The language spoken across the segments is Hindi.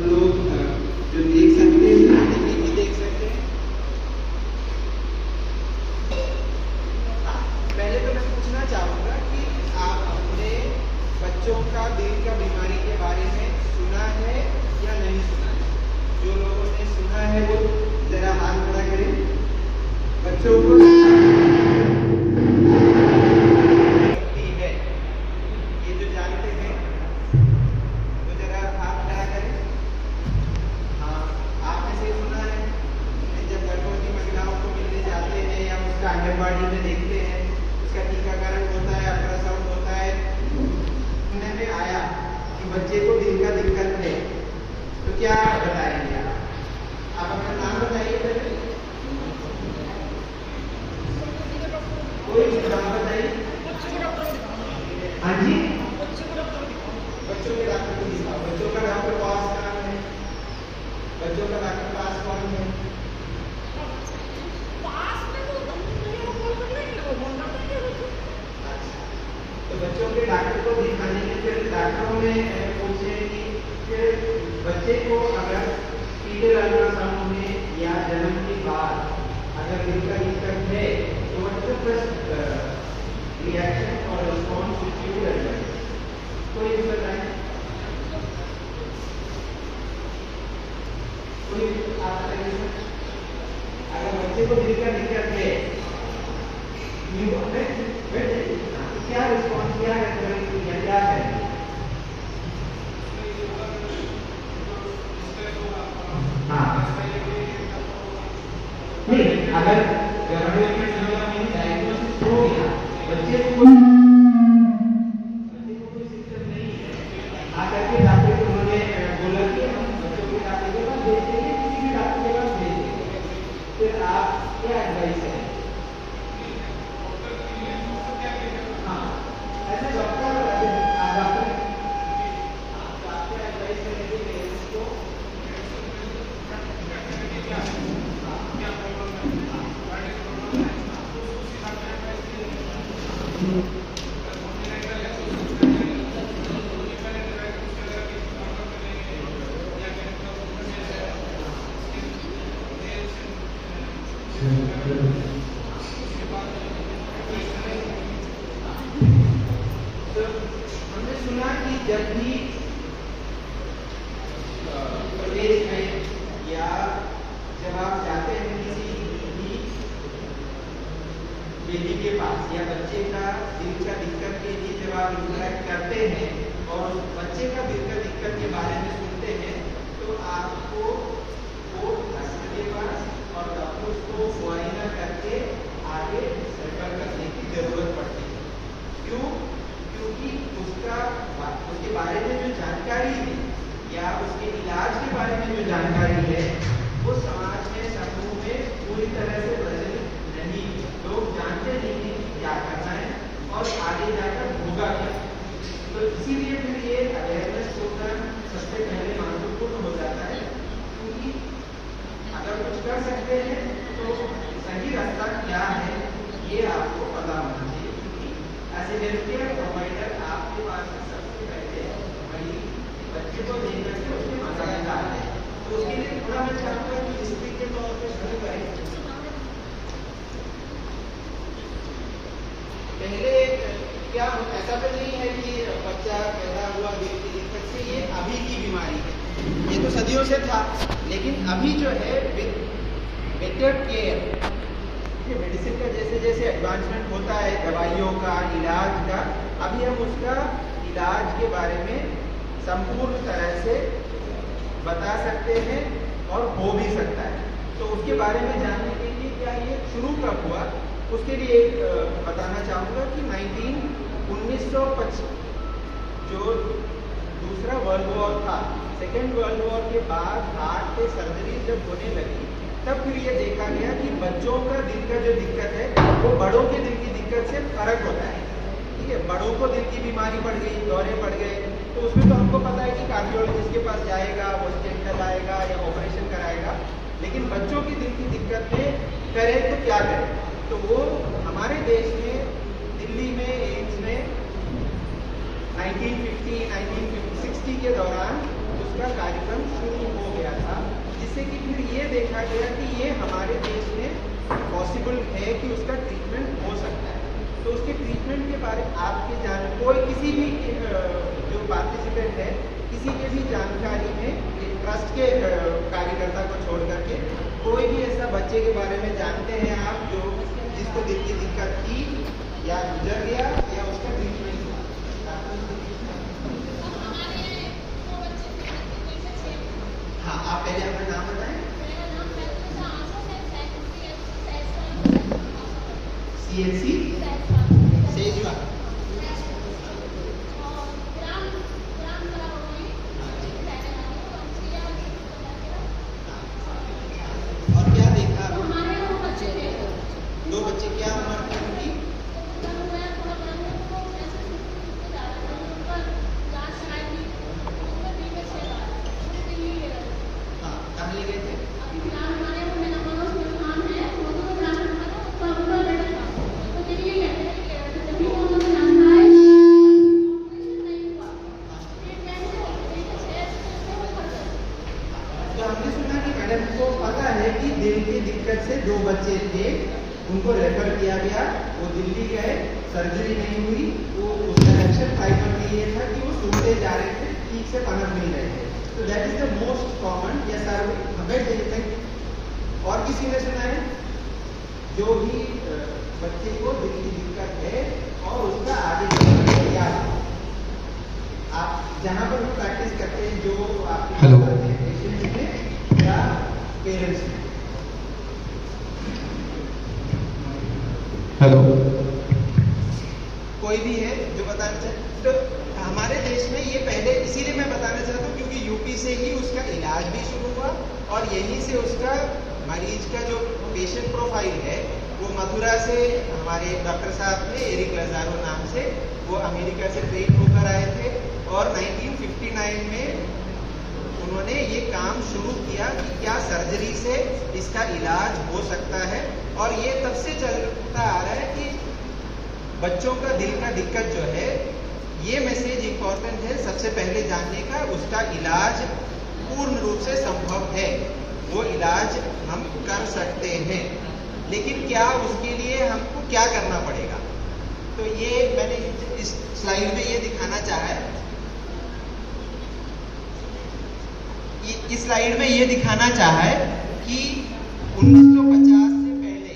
सब लोग जो देख सकते हैं टीवी भी देख सकते हैं। पहले तो मैं पूछना चाहूँगा कि आप अपने बच्चों का दिल का बीमारी के बारे में सुना है या नहीं सुना है? जो लोगों ने सुना है वो जरा हाथ खड़ा करें। बच्चों को आंगनबाड़ी में देखते हैं, उसका टीकाकरण होता है, अल्ट्रासाउंड होता है। सुनने में आया कि बच्चे को दिल का दिक्कत है, तो क्या बताएंगे आप अपना नाम बताइए पहले। कोई नाम बताइए। हाँ जी, बच्चों के डॉक्टर को दिखाओ। बच्चों का डॉक्टर पास कहाँ है? बच्चों का डॉक्टर पास कौन है? तो बच्चों के डॉक्टर को दिखाने के फिर डॉक्टरों ने पूछे कि बच्चे को अगर फीटल अल्ट्रासाउंड में या जन्म के बाद अगर दिल का दिक्कत है तो what is the first reaction और response which you will give? कोई बताएं। कोई आप बताइए। अगर बच्चे को दिल का दिक्कत है क्या रिस्पॉन्स, क्या है, क्या है? हाँ नहीं, अगर डायग्नोसिस हो गया, बच्चे को कोई सिम्टम नहीं है, आकर के डॉक्टर को उन्होंने बोला कि हम बच्चों के डॉक्टर के पास भेज देंगे, किसी भी डॉक्टर के पास भेज देंगे, फिर आप क्या एडवाइस है? हमने सुना कि जब भी प्रदेश में या जब आप जाते हैं किसी भी बेबी के पास या बच्चे का दिल का दिक्कत के लिए जब आप इंटरेक्ट करते हैं और बच्चे का दिल का दिक्कत के बारे में सुनते हैं तो आपको वो डॉक्टर के पास और डॉक्टर को मुआयना करके आगे रेफर करने की जरूरत पड़ती है। क्यों? क्योंकि उसके बारे में जो जानकारी है या उसके इलाज के बारे में जो जानकारी है वो समाज में, समूह में पूरी तरह से प्रचलित नहीं। लोग जानते नहीं कि क्या करना है और आगे जाकर होगा क्या। तो इसीलिए फिर ये अवेयरनेस प्रोग्राम सबसे पहले महत्वपूर्ण हो जाता है, क्योंकि अगर कुछ कर सकते हैं तो सही रास्ता क्या है ये आपको पता होना चाहिए। क्योंकि as a health care provider आपके पास सबसे पहले वही बच्चे को देख करके उसके माता-पिता आते हैं। तो उसके लिए थोड़ा मैं चाहूँगा कि हिस्ट्री के तौर पर शुरू करें। पहले क्या ऐसा तो नहीं है कि बच्चा पैदा हुआ दिल की दिक्कत से, ये अभी की बीमारी है, ये तो सदियों से था। लेकिन अभी जो है बेटर केयर, मेडिसिन का जैसे जैसे एडवांसमेंट होता है, दवाइयों का, इलाज का, अभी हम उसका इलाज के बारे में संपूर्ण तरह से बता सकते हैं और हो भी सकता है। तो उसके बारे में जानने के लिए क्या ये शुरू कब हुआ, उसके लिए एक बताना चाहूँगा कि 1925 जो दूसरा वर्ल्ड वॉर था, सेकेंड वर्ल्ड वॉर के बाद हार्ट पे सर्जरी जब होने लगी तब फिर ये देखा गया कि बच्चों का दिल का जो दिक्कत है वो बड़ों के दिल की दिक्कत से फर्क होता है। ठीक है, बड़ों को दिल की बीमारी पड़ गई, दौरे पड़ गए, तो उसमें तो हमको पता है कि कार्डियोलॉजिस्ट के पास जाएगा, वो स्टेंट लगाएगा या ऑपरेशन कराएगा। लेकिन बच्चों की दिल की दिक्कत में करे तो क्या करें? तो वो हमारे देश में दिल्ली में एम्स में 1950-1960 के दौरान उसका कार्यक्रम शुरू हो गया था, जिससे कि फिर ये देखा गया कि ये हमारे देश में पॉसिबल है कि उसका ट्रीटमेंट हो सकता है। तो उसके ट्रीटमेंट के बारे में आपके कोई किसी भी जो पार्टिसिपेंट है, किसी के भी जानकारी में ट्रस्ट के कार्यकर्ता को छोड़ करके कोई भी ऐसा बच्चे के बारे में जानते हैं आप जो जिसको दिल की दिक्कत थी या गुजर गया या उसका ट्रीटमेंट हुआ? हाँ, आप पहले अपना नाम बताएं। CNC सेजवा। और क्या देखा? दो बच्चे, क्या उम्र थी उनकी? हाँ, कहाँ ले गए थे? तो हमने सुना कि मैडम को पता है कि दिल की दिक्कत से दो बच्चे थे, उनको रेफर किया गया, वो दिल्ली गए, सर्जरी नहीं हुई, वो उसका एक्शन फाइबर में ये था कि वो सुनते जा रहे थे, ठीक से पनप नहीं रहे थे। तो that is the most common. या सर हमें देखते हैं और किसी ने सुना है जो भी बच्चे को दिल की दिक्कत है और उसका आगे क्या आप जहाँ पर भी प्रैक्टिस करते हैं, जो आपके पेशेंट में या पेरेंट्स में। हेलो, कोई भी है जो बताना चाहे? तो हमारे देश में ये पहले इसीलिए मैं बताना चाहता हूँ क्योंकि यूपी से ही उसका इलाज भी शुरू हुआ और यहीं से उसका मरीज का जो पेशेंट प्रोफाइल है वो मथुरा से हमारे डॉक्टर साहब थे एरिक लजारो नाम से, वो अमेरिका से ट्रेन होकर आए थे और 1959 में उन्होंने ये काम शुरू किया कि क्या सर्जरी से इसका इलाज हो सकता है। और ये तब से चलता आ रहा है कि बच्चों का दिल का दिक्कत जो है, ये मैसेज इंपॉर्टेंट है सबसे पहले जानने का, उसका इलाज पूर्ण रूप से संभव है, वो इलाज हम कर सकते हैं। लेकिन क्या उसके लिए हमको क्या करना पड़ेगा? तो ये मैंने इस स्लाइड में ये दिखाना चाहा है, इस स्लाइड में ये दिखाना चाहा है कि 1950 से पहले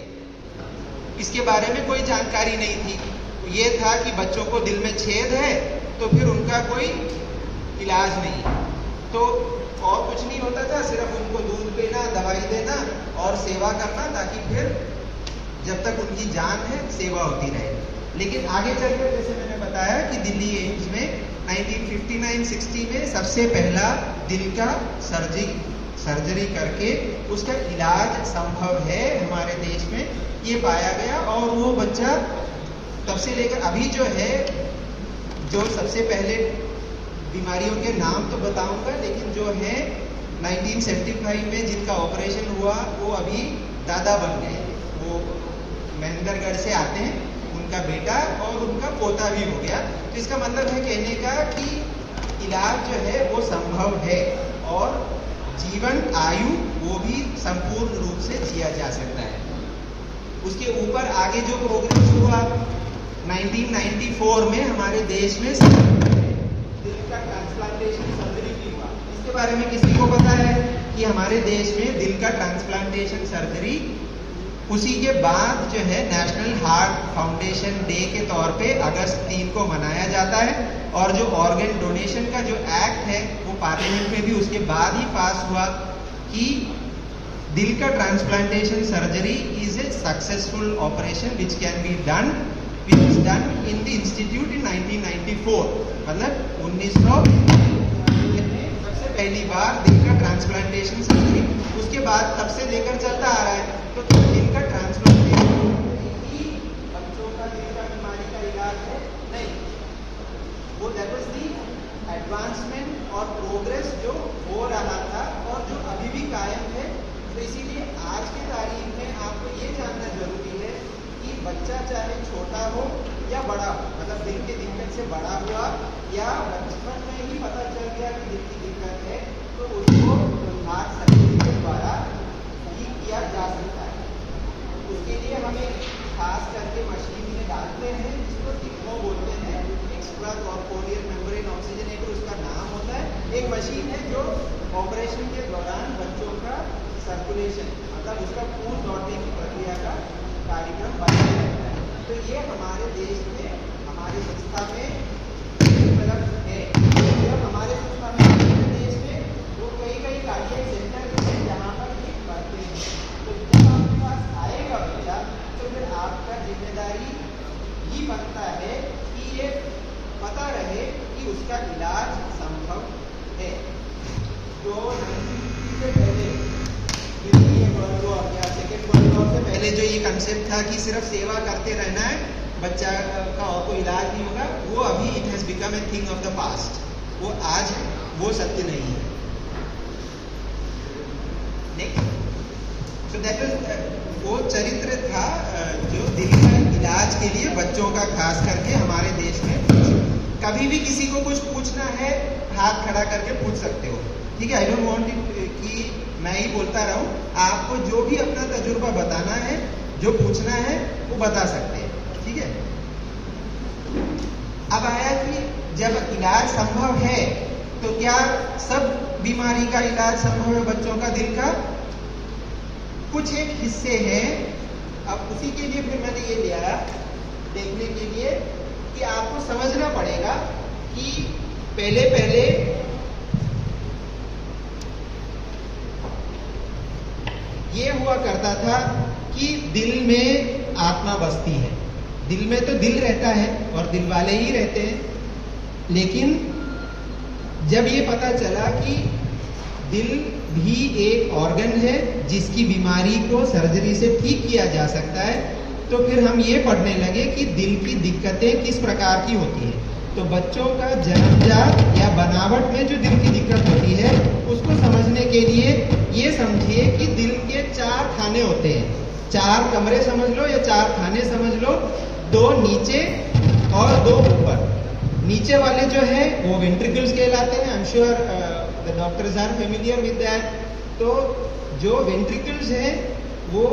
इसके बारे में कोई जानकारी नहीं थी। ये था कि बच्चों को दिल में छेद है तो फिर उनका कोई इलाज नहीं, तो और कुछ नहीं होता था, सिर्फ उनको दूध देना, दवाई देना और सेवा करना, ताकि फिर जब तक उनकी जान है सेवा होती रहे। लेकिन आगे चलकर जैसे मैंने बताया कि दिल्ली एम्स में 1959-60 में सबसे पहला दिल का सर्जरी करके उसका इलाज संभव है हमारे देश में, ये पाया गया। और वो बच्चा तब से लेकर अभी जो है, जो सबसे पहले बीमारियों के नाम तो बताऊंगा, लेकिन जो है 1975 में जिनका ऑपरेशन हुआ वो अभी दादा बन गए, वो महेंद्रगढ़ से आते हैं, उनका बेटा और उनका पोता भी हो गया। तो इसका मतलब है कहने का कि इलाज जो है वो संभव है और जीवन आयु वो भी संपूर्ण रूप से जिया जा सकता है। उसके ऊपर आगे जो प्रोग्रेस हुआ 1994 में हमारे देश में दिल का ट्रांसप्लांटेशन सर्जरी भी हुआ। इसके बारे में किसी को पता है कि हमारे देश में दिल का ट्रांसप्लांटेशन सर्जरी उसी के बाद जो है नेशनल हार्ट फाउंडेशन डे के तौर पे अगस्त 3 को मनाया जाता है। और जो ऑर्गन डोनेशन का जो एक्ट है वो पार्लियामेंट में भी उसके बाद ही पास हुआ कि दिल का transplantation surgery is a successful operation which can be done which is done in the institute इन 1994। मतलब 1900 में सबसे पहली बार दिल का ट्रांसप्लांटेशन सर्जरी, उसके बाद तब से लेकर चलता आ रहा है। तो दिल का ट्रांसप्लांटेशन ही बच्चों का दिल का बीमारी का इलाज है नहीं, वो दैट वाज दी एडवांसमेंट और प्रोग्रेस जो हो रहा था और जो अभी भी कायम है। तो इसीलिए आज की तारीख में आपको ये जानना जरूरी है कि बच्चा चाहे छोटा हो या बड़ा हो, मतलब दिल की दिक्कत से बड़ा हुआ या बचपन में ही पता चल गया कि दिल की दिक्कत है, मशीन है जो ऑपरेशन के दौरान बच्चों का सर्कुलेशन, मतलब उसका खून दौड़ने की प्रक्रिया का कार्यक्रम बनाए रहता है। तो ये हमारे देश में, हमारी संस्था में उपलब्ध है। जब हमारे संस्था में देश में वो कई कार्डियक सेंटर हैं जहाँ पर ये करते हैं। तो जब आपके पास आएगा बच्चा तो फिर आपका जिम्मेदारी ही बनता है कि ये पता रहे कि उसका इलाज संभव है। तो 1950 से पहले वर्ल्ड वॉर या सेकेंड वर्ल्ड वॉर से पहले जो ये कंसेप्ट था कि सिर्फ सेवा करते रहना है, बच्चा का और कोई इलाज नहीं होगा, वो अभी it has become a thing of the past. वो आज वो सत्य नहीं है। नेक्स्ट, सो दैट इज वो चरित्र था जो दिल का इलाज के लिए बच्चों का खास करके हमारे देश में। कभी भी किसी को कुछ पूछना है, हाथ खड़ा करके पूछ सकते हो, ठीक है। आई डोंट वांट कि मैं ही बोलता रहूं, आपको जो भी अपना तजुर्बा बताना है, जो पूछना है, वो बता सकते हैं, ठीक है। अब आया कि जब इलाज संभव है तो क्या सब बीमारी का इलाज संभव है बच्चों का दिल का? कुछ एक हिस्से हैं। अब उसी के लिए फिर मैंने ये लिया देखने के लिए कि आपको समझना पड़ेगा कि पहले ये हुआ करता था कि दिल में आत्मा बसती है। दिल में तो दिल रहता है और दिल वाले ही रहते हैं। लेकिन जब ये पता चला कि दिल भी एक ऑर्गन है जिसकी बीमारी को सर्जरी से ठीक किया जा सकता है, तो फिर हम ये पढ़ने लगे कि दिल की दिक्कतें किस प्रकार की होती है। तो बच्चों का जन्मजात या बनावट में जो दिल की दिक्कत होती है, उसको समझने के लिए ये समझिए कि दिल के 4 खाने होते हैं। 4 कमरे समझ लो या 4 खाने समझ लो, 2 नीचे और 2 ऊपर। नीचे वाले जो है वो वेंट्रिकल्स कहलाते हैं। I am sure the doctors are familiar with that. तो जो वेंट्रिकल्स हैं वो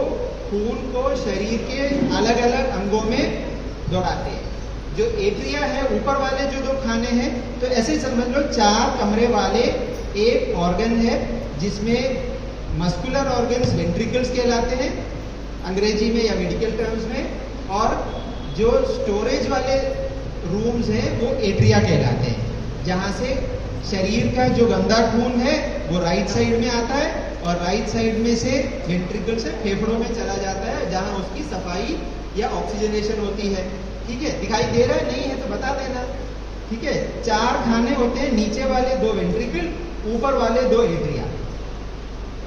खून को शरीर के अलग अलग अंगों में दौड़ाते हैं। जो एट्रिया है, ऊपर वाले जो 2 खाने हैं, तो ऐसे समझ लो 4 कमरे वाले एक ऑर्गन है जिसमें मस्कुलर ऑर्गन्स वेंट्रिकल्स कहलाते हैं अंग्रेजी में या मेडिकल टर्म्स में, और जो स्टोरेज वाले रूम्स हैं वो एट्रिया कहलाते हैं, जहाँ से शरीर का जो गंदा खून है वो राइट साइड में आता है और राइट साइड में से वेंट्रिकल से फेफड़ों में चला जाता है, जहाँ उसकी सफाई या ऑक्सीजनेशन होती है, ठीक है। दिखाई दे रहा है? नहीं है तो बता देना, ठीक है। 4 खाने होते हैं, नीचे वाले 2 वेंट्रिकल, ऊपर वाले 2 एट्रिया।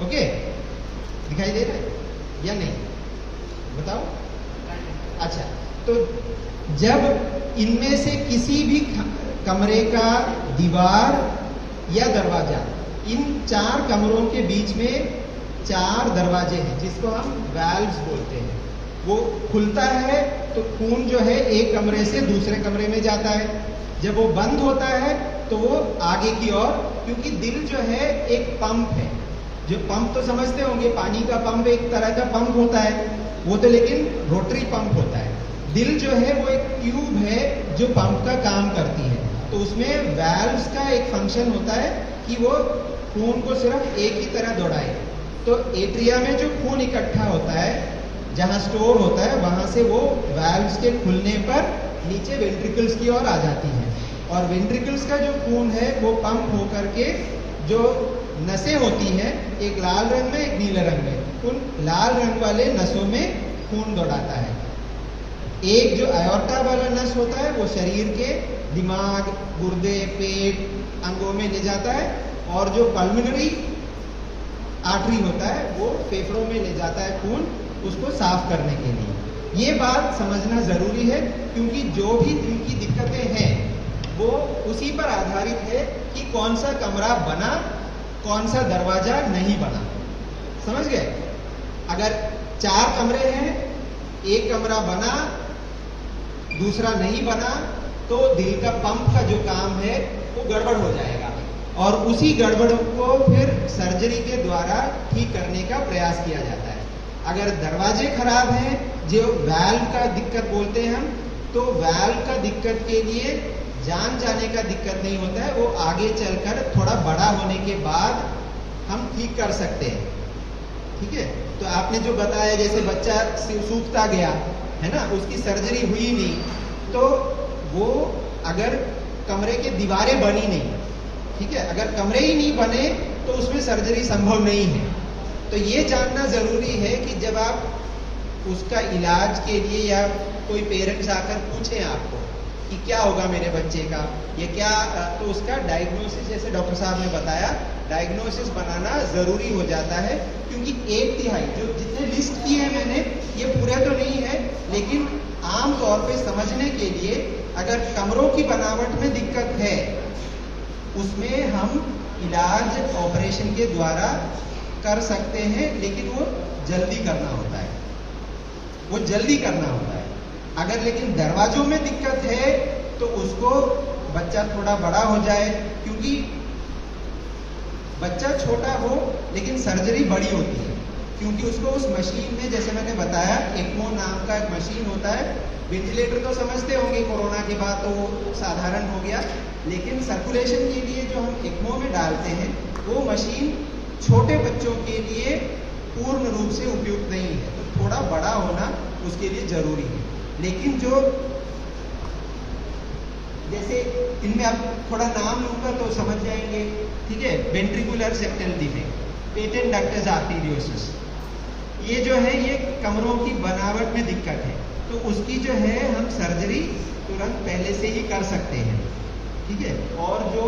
ओके, दिखाई दे रहा है या नहीं बताओ? अच्छा, तो जब इनमें से किसी भी कमरे का दीवार या दरवाजा, इन 4 कमरों के बीच में 4 दरवाजे हैं जिसको हम वैल्व्स बोलते हैं, वो खुलता है तो खून जो है एक कमरे से दूसरे कमरे में जाता है। जब वो बंद होता है तो वो आगे की ओर, क्योंकि दिल जो है एक पंप है। जो पंप तो समझते होंगे, पानी का पंप एक तरह का पंप होता है, वो तो लेकिन रोटरी पंप होता है। दिल जो है वो एक ट्यूब है जो पंप का काम करती है। तो उसमें वैल्व्स का एक फंक्शन होता है कि वो खून को सिर्फ एक ही तरह दौड़ाए। तो एट्रिया में जो खून इकट्ठा होता है, जहाँ स्टोर होता है, वहाँ से वो वैल्व्स के खुलने पर नीचे वेंट्रिकल्स की ओर आ जाती है, और वेंट्रिकल्स का जो खून है वो पंप होकर के जो नसें होती हैं, एक लाल रंग में एक नीले रंग में, उन लाल रंग वाले नसों में खून दौड़ाता है। एक जो आयोर्टा वाला नस होता है वो शरीर के दिमाग, गुर्दे, पेट, अंगों में ले जाता है, और जो पल्मोनरी आर्टरी होता है वो फेफड़ों में ले जाता है खून, उसको साफ करने के लिए। ये बात समझना जरूरी है, क्योंकि जो भी दिल की दिक्कतें हैं वो उसी पर आधारित है कि कौन सा कमरा बना, कौन सा दरवाजा नहीं बना। समझ गए? अगर 4 कमरे हैं, एक कमरा बना, दूसरा नहीं बना, तो दिल का पंप का जो काम है वो गड़बड़ हो जाएगा, और उसी गड़बड़ को फिर सर्जरी के द्वारा ठीक करने का प्रयास किया जाता है। अगर दरवाजे खराब हैं, जो वैल्व का दिक्कत बोलते हैं हम, तो वैल्व का दिक्कत के लिए जान जाने का दिक्कत नहीं होता है, वो आगे चलकर थोड़ा बड़ा होने के बाद हम ठीक कर सकते हैं। ठीक है, तो आपने जो बताया जैसे बच्चा सूखता गया है ना, उसकी सर्जरी हुई नहीं, तो वो अगर कमरे के दीवारें बनी नहीं, ठीक है, अगर कमरे ही नहीं बने तो उसमें सर्जरी संभव नहीं है। तो ये जानना जरूरी है कि जब आप उसका इलाज के लिए या कोई पेरेंट्स आकर पूछें आपको कि क्या होगा मेरे बच्चे का, ये क्या, तो उसका डायग्नोसिस, जैसे डॉक्टर साहब ने बताया, डायग्नोसिस बनाना जरूरी हो जाता है। क्योंकि 1/3 जो जितने लिस्ट किए हैं मैंने, ये पूरे तो नहीं है, लेकिन आम तौर पे समझने के लिए अगर कमरों की बनावट में दिक्कत है, उसमें हम इलाज ऑपरेशन के द्वारा कर सकते हैं, लेकिन वो जल्दी करना होता है, वो जल्दी करना होता है। अगर लेकिन दरवाजों में दिक्कत है तो उसको बच्चा थोड़ा बड़ा हो जाए, क्योंकि बच्चा छोटा हो लेकिन सर्जरी बड़ी होती है, क्योंकि उसको उस मशीन में, जैसे मैंने बताया, एक्मो नाम का एक मशीन होता है। वेंटिलेटर तो समझते होंगे, कोरोना के बाद तो वो साधारण हो गया, लेकिन सर्कुलेशन के लिए जो हम एक्मो में डालते हैं, वो मशीन छोटे बच्चों के लिए पूर्ण रूप से उपयुक्त नहीं है, तो थोड़ा बड़ा होना उसके लिए जरूरी है। लेकिन जो, जैसे इनमें आप थोड़ा नाम लूंगा तो समझ जाएंगे, ठीक है, ventricular septal defect, patent ductus arteriosus, ये जो है ये कमरों की बनावट में दिक्कत है, तो उसकी जो है हम सर्जरी तुरंत पहले से ही कर सकते हैं। ठीक है, और जो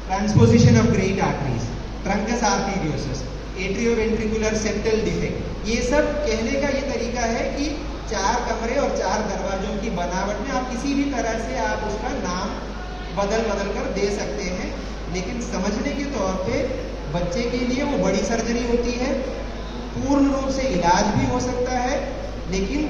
transposition of great arteries, trunks arteriosus, atrioventricular septal defect, ये सब कहने का ये तरीका है कि 4 कमरे और 4 दरवाजों की बनावट में आप किसी भी तरह से आप उसका नाम बदल कर दे सकते हैं, लेकिन समझने के तौर पे बच्चे के लिए वो बड़ी सर्जरी होती है, पूर्ण रूप से इलाज भी हो सकता है, लेकिन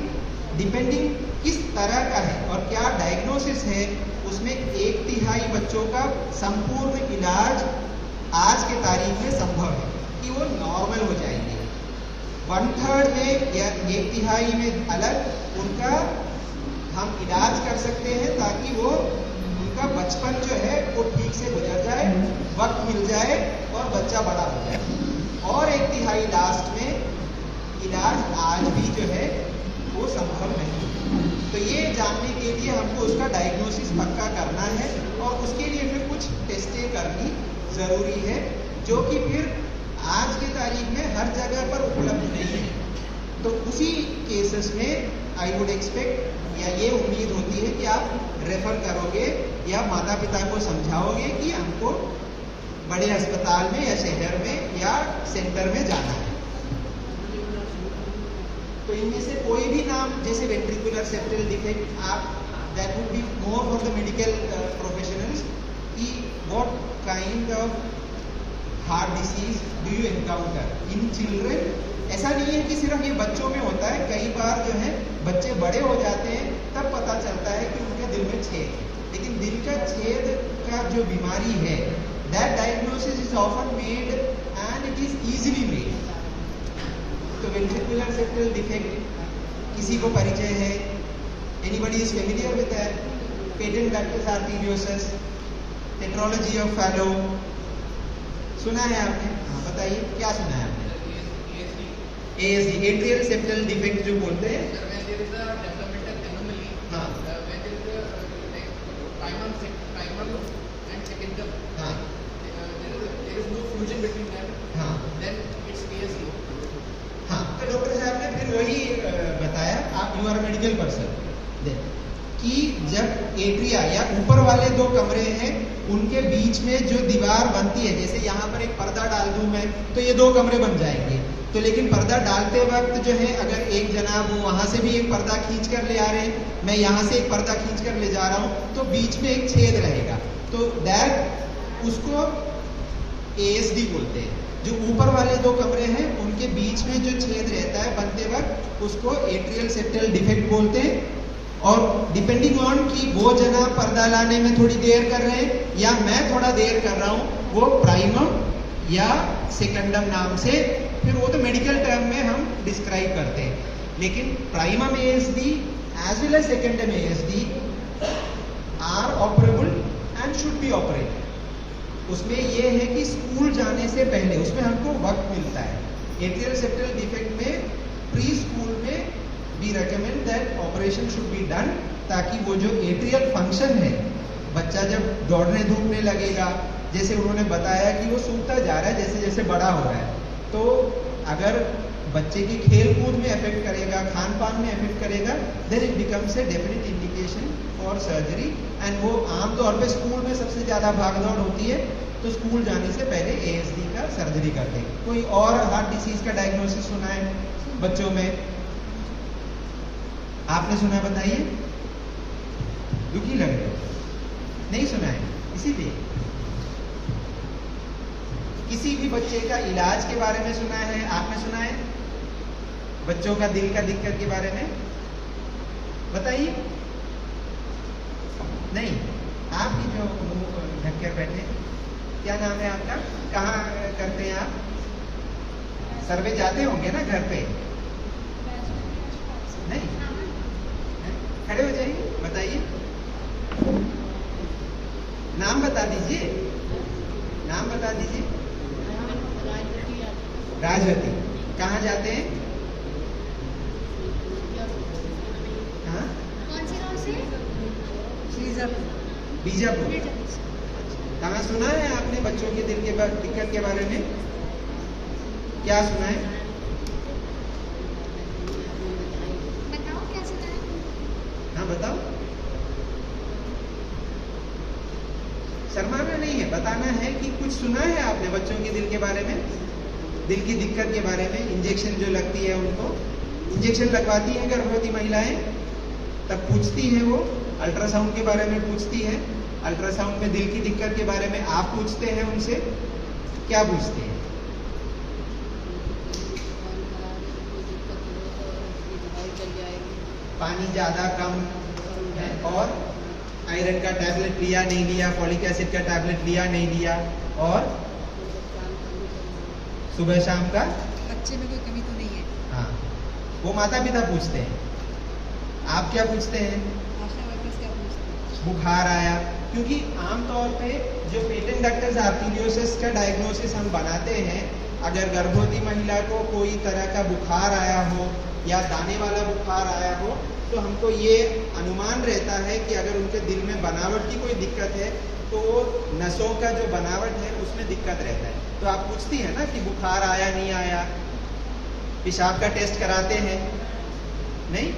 डिपेंडिंग किस तरह का है और क्या डायग्नोसिस है, उसमें 1/3 बच्चों का संपूर्ण इलाज आज के तारीख में संभव है कि वो नॉर्मल हो जाएंगे। 1/3 में या 1/3 में अलग उनका हम इलाज कर सकते हैं, ताकि वो उनका बचपन जो है वो ठीक से गुजर जाए, वक्त मिल जाए और बच्चा बड़ा हो जाए। और 1/3 लास्ट में इलाज आज भी जो है वो संभव नहीं है। तो ये जानने के लिए हमको उसका डायग्नोसिस पक्का करना है, और उसके लिए फिर कुछ टेस्टें करनी जरूरी है, जो कि फिर आज की तारीख में हर जगह पर उपलब्ध नहीं है। तो उसी केसेस में आई वुड एक्सपेक्ट, या ये उम्मीद होती है कि आप रेफर करोगे या माता पिता को समझाओगे कि हमको बड़े अस्पताल में या शहर में या सेंटर में जाना है। तो इनमें से कोई भी नाम, जैसे वेंट्रिकुलर सेप्टल डिफेक्ट, आप that would be more for the medical professionals कि what kind of heart disease do you encounter in children. ऐसा नहीं है कि सिर्फ ये बच्चों में होता है, कई बार जो है बच्चे बड़े हो जाते हैं तब पता चलता है कि उनके दिल में छेद है, लेकिन दिल का छेद का जो बीमारी है, that diagnosis is often made and it is easily made. तो वेंट्रिकुलर सेप्टल डिफेक्ट किसी को परिचय है, anybody is familiar with that? Patent ductus arteriosus, tetralogy of Fallot, सुना है आपने? हाँ, बताइए क्या सुना है आपने? ASD, एट्रियल सेप्टल डिफेक्ट जो बोलते हैं। हाँ, हाँ, तो डॉक्टर साहब ने फिर वही बताया, आप यू आर मेडिकल पर्सन, कि जब एट्रिया या ऊपर वाले 2 कमरे हैं, उनके बीच में जो दीवार बनती है, जैसे यहाँ पर एक पर्दा डाल दूं मैं, तो ये 2 कमरे बन जाएंगे। तो लेकिन पर्दा डालते वक्त जो है, अगर एक जनाब वहां से भी एक पर्दा खींच कर ले आ रहे हैं, मैं यहाँ से एक पर्दा खींच कर ले जा रहा हूँ, तो बीच में एक छेद रहेगा, तो दैट उसको ASD बोलते हैं। जो ऊपर वाले 2 कमरे हैं उनके बीच में जो छेद रहता है बनते वक्त, उसको एट्रियल सेप्टल डिफेक्ट बोलते हैं। और डिपेंडिंग ऑन कि वो जना पर्दा लाने में थोड़ी देर कर रहे हैं या मैं थोड़ा देर कर रहा हूँ, वो प्राइमम या सेकंडम नाम से, फिर वो तो मेडिकल टर्म में हम डिस्क्राइब करते हैं। लेकिन primum ASD as well as secundum ASD are operable and should be operated. उसमें ये है कि स्कूल जाने से पहले उसमें हमको वक्त मिलता है। एट्रियल सेप्टल डिफेक्ट में प्री स्कूल में we recommend that operation should be done, ताकि वो जो एट्रियल फंक्शन है, बच्चा जब दौड़ने धूपने लगेगा, जैसे उन्होंने बताया कि वो सूखता जा रहा है जैसे जैसे बड़ा हो रहा है, तो अगर बच्चे की खेल कूद में इफेक्ट करेगा, खान पान में इफेक्ट करेगा, then it becomes a definite indication for surgery. And वो आमतौर पे स्कूल में सबसे ज़्यादा भागदौड़ होती है, तो स्कूल जाने से पहले ASD का सर्जरी करते हैं। कोई और हार्ट डिसीज का डायग्नोसिस सुना है बच्चों में? आपने सुना है? बताइए। दुखी लग रहे हो? नहीं सुना है? इसीलिए किसी भी बच्चे का इलाज के बारे में सुना है? आपने सुना है? बच्चों का दिल का दिक्कत के बारे में बताइए। नहीं, आप ही जो मुंह ढक कर बैठे, क्या नाम है आपका? कहाँ करते हैं आप? सर्वे जाते होंगे ना घर पे? नहीं, खड़े हो जाइए, बताइए। नाम बता दीजिए, नाम बता दीजिए। राजवती। कहाँ जाते हैं? हाँ? कौन सी गाँव से? बीजापुर। कहाँ सुना है आपने बच्चों के दिल के दिक्कत के बारे में? क्या सुना है? बताओ क्या सुना है? हाँ बताओ। शर्माना नहीं है, बताना है कि कुछ सुना है आपने बच्चों के दिल के बारे में, दिल की दिक्कत के बारे में। इंजेक्शन जो लगती है, उनको इंजेक्शन लगवाती है गर्भवती महिलाएं, तब पूछती है वो, अल्ट्रासाउंड के बारे में पूछती है। अल्ट्रासाउंड में दिल की दिक्कत के बारे में आप पूछते हैं उनसे, क्या पूछते हैं? पानी ज्यादा कम है, और आयरन का टैबलेट लिया नहीं लिया, फॉलिक एसिड का टैबलेट लिया नहीं लिया, और सुबह शाम का बच्चे में कोई कमी तो नहीं है। हाँ, वो माता पिता पूछते हैं। आप क्या पूछते हैं? आशा वर्कर्स क्या पूछते हैं? बुखार आया, क्योंकि आमतौर पे जो पेटेंट डक्टस आर्टेरियोसिस का डायग्नोसिस हम बनाते हैं, अगर गर्भवती महिला को कोई तरह का बुखार आया हो या दाने वाला बुखार आया हो, तो हमको ये अनुमान रहता है कि अगर उनके दिल में बनावट की कोई दिक्कत है, तो नसों का जो बनावट है उसमें दिक्कत रहता है। तो आप पूछती है ना कि बुखार आया नहीं आया, पेशाब का टेस्ट कराते हैं? नहीं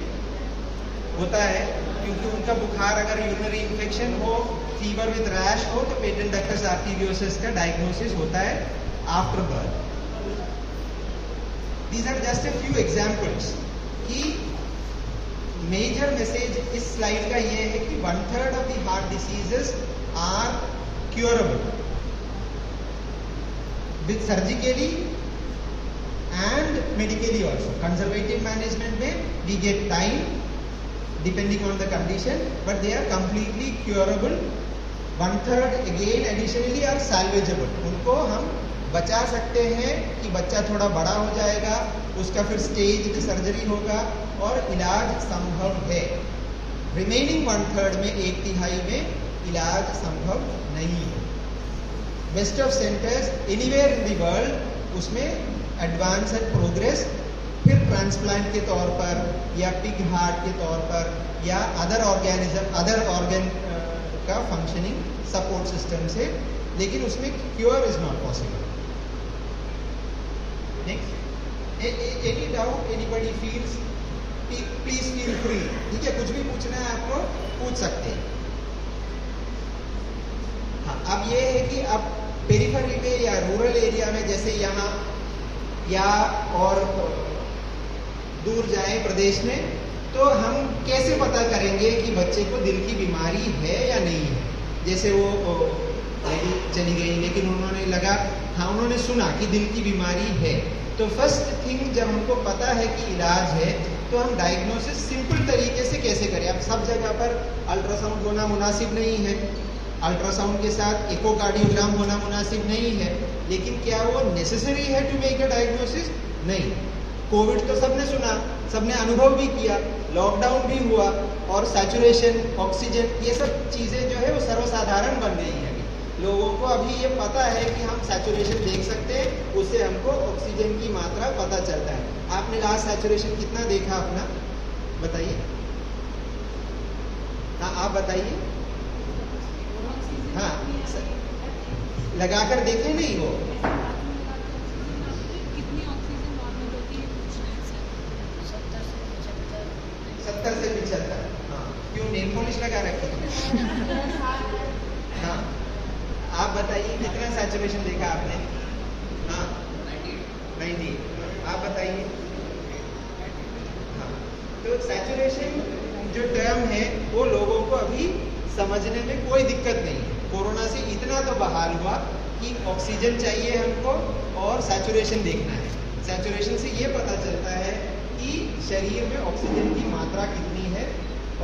होता है, क्योंकि उनका बुखार अगर यूरिनरी इन्फेक्शन हो, फीवर विद रैश हो, तो पेटेंट डक्टस आर्टेरियोसिस का डायग्नोसिस होता है after birth. These are just a few examples कि मेजर मैसेज इस स्लाइड का ये है कि 1/3 of the heart diseases are curable with surgically and medically also. Conservative management में we get time depending on the condition, but they are completely curable. 1/3 again additionally are salvageable. उनको हम बचा सकते हैं कि बच्चा थोड़ा बड़ा हो जाएगा, उसका फिर स्टेज सर्जरी होगा और इलाज संभव है। रिमेनिंग 1/3 में, 1/3 में इलाज संभव नहीं है। Best of centres anywhere in the world, उसमें एडवांस एंड प्रोग्रेस फिर ट्रांसप्लांट के तौर पर या पिग हार्ट के तौर पर या अदर ऑर्गन का फंक्शनिंग सपोर्ट सिस्टम से, लेकिन उसमें cure is not possible. Next, any doubt anybody feels, please feel free. ठीक है, कुछ भी पूछना है आपको पूछ सकते हैं। हाँ, अब ये है कि अब पेरिफेरी में या रूरल एरिया में, जैसे यहाँ या और दूर जाए प्रदेश में, तो हम कैसे पता करेंगे कि बच्चे को दिल की बीमारी है या नहीं है? जैसे वो लेडी चली गई, लेकिन उन्होंने लगा, हाँ उन्होंने सुना कि दिल की बीमारी है, तो फर्स्ट थिंग जब हमको पता है कि इलाज है, तो हम डायग्नोसिस सिंपल तरीके से कैसे करें? अब सब जगह पर अल्ट्रासाउंड होना मुनासिब नहीं है, अल्ट्रासाउंड के साथ इकोकार्डियोग्राम होना मुनासिब नहीं है, लेकिन क्या वो नेसेसरी है टू मेक अ डायग्नोसिस? नहीं। कोविड तो सबने सुना, सबने अनुभव भी किया, लॉकडाउन भी हुआ, और सैचुरेशन, ऑक्सीजन, ये सब चीज़ें जो है वो सर्वसाधारण बन गई हैं। लोगों को अभी ये पता है कि हम सैचुरेशन देख सकते हैं, उससे हमको ऑक्सीजन की मात्रा पता चलता है। आपने लास्ट सैचुरेशन कितना देखा अपना, बताइए। हाँ आप बताइए। हाँ लगाकर देखे नहीं हो? कितनी ऑक्सीजन नॉर्मल होती है? 70 से 75। हाँ क्यों, नेल पॉलिश लगा रखी तुमने? हाँ आप बताइए कितना सैचुरेशन देखा आपने? हाँ 90। आप बताइए। हाँ तो सैचुरेशन जो टर्म है वो लोगों को अभी समझने में कोई दिक्कत नहीं है। कोरोना से इतना तो बहाल हुआ कि ऑक्सीजन चाहिए हमको और सैचुरेशन देखना है। सैचुरेशन से ये पता चलता है कि शरीर में ऑक्सीजन की मात्रा कितनी है,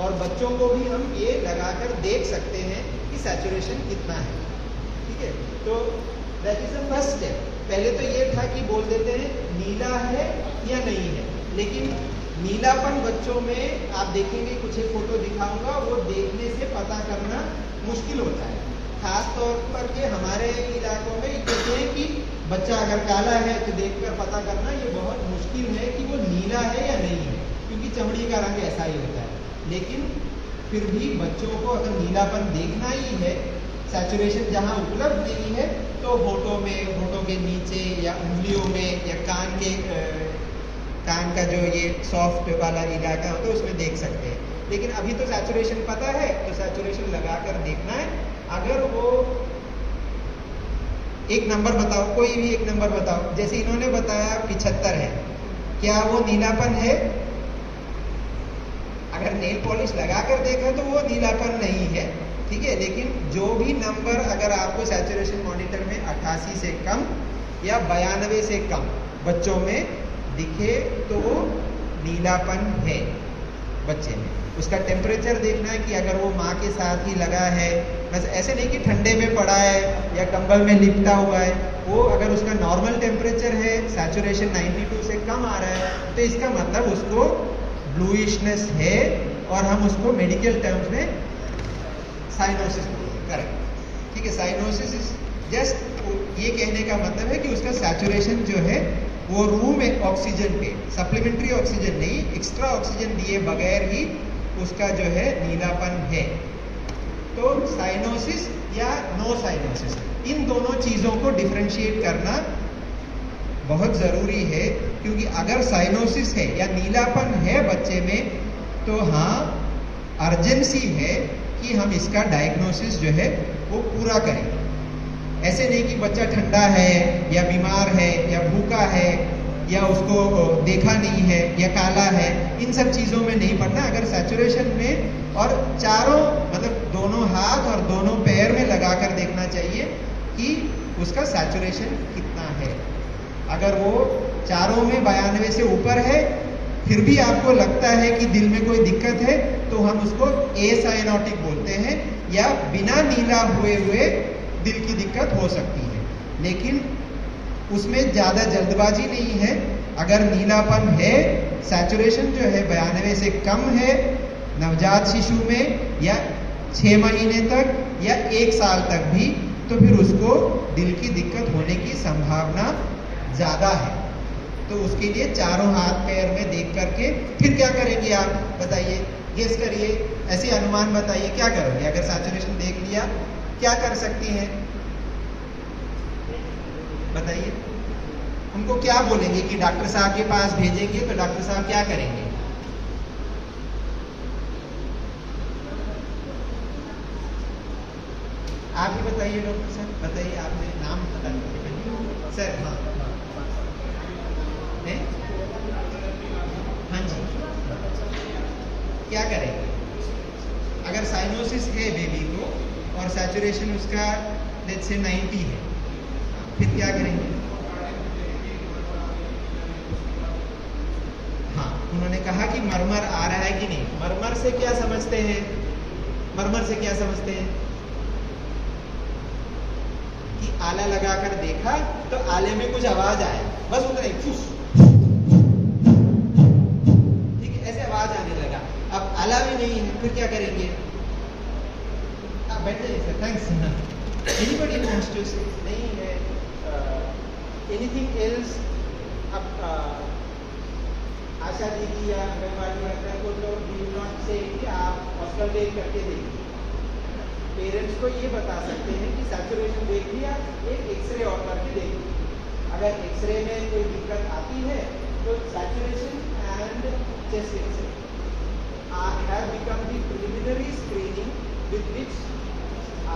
और बच्चों को भी हम ये लगाकर देख सकते हैं कि सैचुरेशन कितना है। ठीक है, तो that is the first step. पहले तो ये था कि बोल देते हैं नीला है या नहीं है, लेकिन नीलापन बच्चों में आप देखेंगे, कुछ एक फोटो दिखाऊंगा, वो देखने से पता करना मुश्किल होता है। खास तौर पर के हमारे इलाकों में कहते हैं कि बच्चा अगर काला है तो देखकर पता करना ये बहुत मुश्किल है कि वो नीला है या नहीं है, क्योंकि चमड़ी का रंग ऐसा ही होता है। लेकिन फिर भी बच्चों को अगर नीलापन देखना ही है, सैचुरेशन जहाँ उपलब्ध नहीं है, तो होठों में, होठों के नीचे या उंगलियों में या कान का जो ये सॉफ्ट वाला इलाका होता है उसमें देख सकते हैं। लेकिन अभी तो सैचुरेशन पता है, तो सैचुरेशन लगाकर देखना है। अगर वो एक नंबर बताओ, कोई भी एक नंबर बताओ, जैसे इन्होंने बताया 75 है, क्या वो नीलापन है? अगर नेल पॉलिश लगाकर देखा तो वो नीलापन नहीं है, ठीक है। लेकिन जो भी नंबर अगर आपको सैचुरेशन मॉनिटर में 88 से कम या 92 से कम बच्चों में दिखे तो वो नीलापन है बच्चे में। उसका टेम्परेचर देखना है कि अगर वो माँ के साथ ही लगा है, बस ऐसे नहीं कि ठंडे में पड़ा है या कंबल में लिपटा हुआ है, वो अगर उसका नॉर्मल टेम्परेचर है, सैचुरेशन 92 से कम आ रहा है, तो इसका मतलब उसको ब्लूइशनेस है, और हम उसको मेडिकल टर्म्स में साइनोसिस बोलते हैं। करेक्ट, ठीक है। साइनोसिस इज जस्ट ये कहने का मतलब है कि उसका सैचुरेशन जो है वो रूम ऑक्सीजन पे, सप्लीमेंट्री ऑक्सीजन नहीं, एक्स्ट्रा ऑक्सीजन दिए बगैर ही उसका जो है नीलापन है। तो साइनोसिस या नो साइनोसिस, इन दोनों चीज़ों को डिफरेंशिएट करना बहुत ज़रूरी है, क्योंकि अगर साइनोसिस है या नीलापन है बच्चे में, तो हाँ अर्जेंसी है कि हम इसका डायग्नोसिस जो है वो पूरा करें। ऐसे नहीं कि बच्चा ठंडा है या बीमार है या भूखा है या उसको देखा नहीं है या काला है, इन सब चीज़ों में नहीं पड़ना। अगर सैचुरेशन में और चारों मतलब दोनों हाथ और दोनों पैर में लगाकर देखना चाहिए कि उसका सैचुरेशन कितना है। अगर वो चारों में 92 से ऊपर है, फिर भी आपको लगता है कि दिल में कोई दिक्कत है, तो हम उसको एसाइनोटिक बोलते हैं, या बिना नीला हुए दिल की दिक्कत हो सकती है। लेकिन उसमें ज़्यादा जल्दबाजी नहीं है। अगर नीलापन है, सैचुरेशन जो है 92 से कम है नवजात शिशु में, या 6 महीने तक या 1 साल तक भी, तो फिर उसको दिल की दिक्कत होने की संभावना ज़्यादा है। तो उसके लिए चारों हाथ पैर में देख करके फिर क्या करेंगे आप बताइए, गेस करिए, ऐसे अनुमान बताइए, क्या करोगे? अगर सैचुरेशन देख लिया क्या कर सकती हैं बताइए? उनको क्या बोलेंगे कि डॉक्टर साहब के पास भेजेंगे, तो डॉक्टर साहब क्या करेंगे? आप ही बताइए डॉक्टर साहब, बताइए, आपने नाम पता नहीं सर। हाँ है? हाँ जी, क्या करेंगे? अगर साइनोसिस है बेबी को और सैचुरेशन उसका लेट्स से 90 है, फिर क्या करेंगे? हाँ, उन्होंने कहा कि मरमर आ रहा है कि नहीं। मरमर से क्या समझते हैं? मरमर से क्या समझते हैं? कि आला लगाकर देखा तो आले में कुछ आवाज आया, बस उतना ही फुस, अलाव ही नहीं है, फिर क्या करेंगे? बैठ जाइए sir, thanks. Anybody wants to say? नहीं है। Anything else? अब आशा दीदी या आंगनबाड़ी वर्कर को तो वी विल नॉट से कि आप ऑस्कल्टेट करके देखिए। पेरेंट्स को ये बता सकते हैं कि सैचुरेशन देख लिया, एक एक्सरे और करके देखिए। अगर एक्सरे में कोई दिक्कत आती है तो saturation and chest x ray have become the preliminary screening with which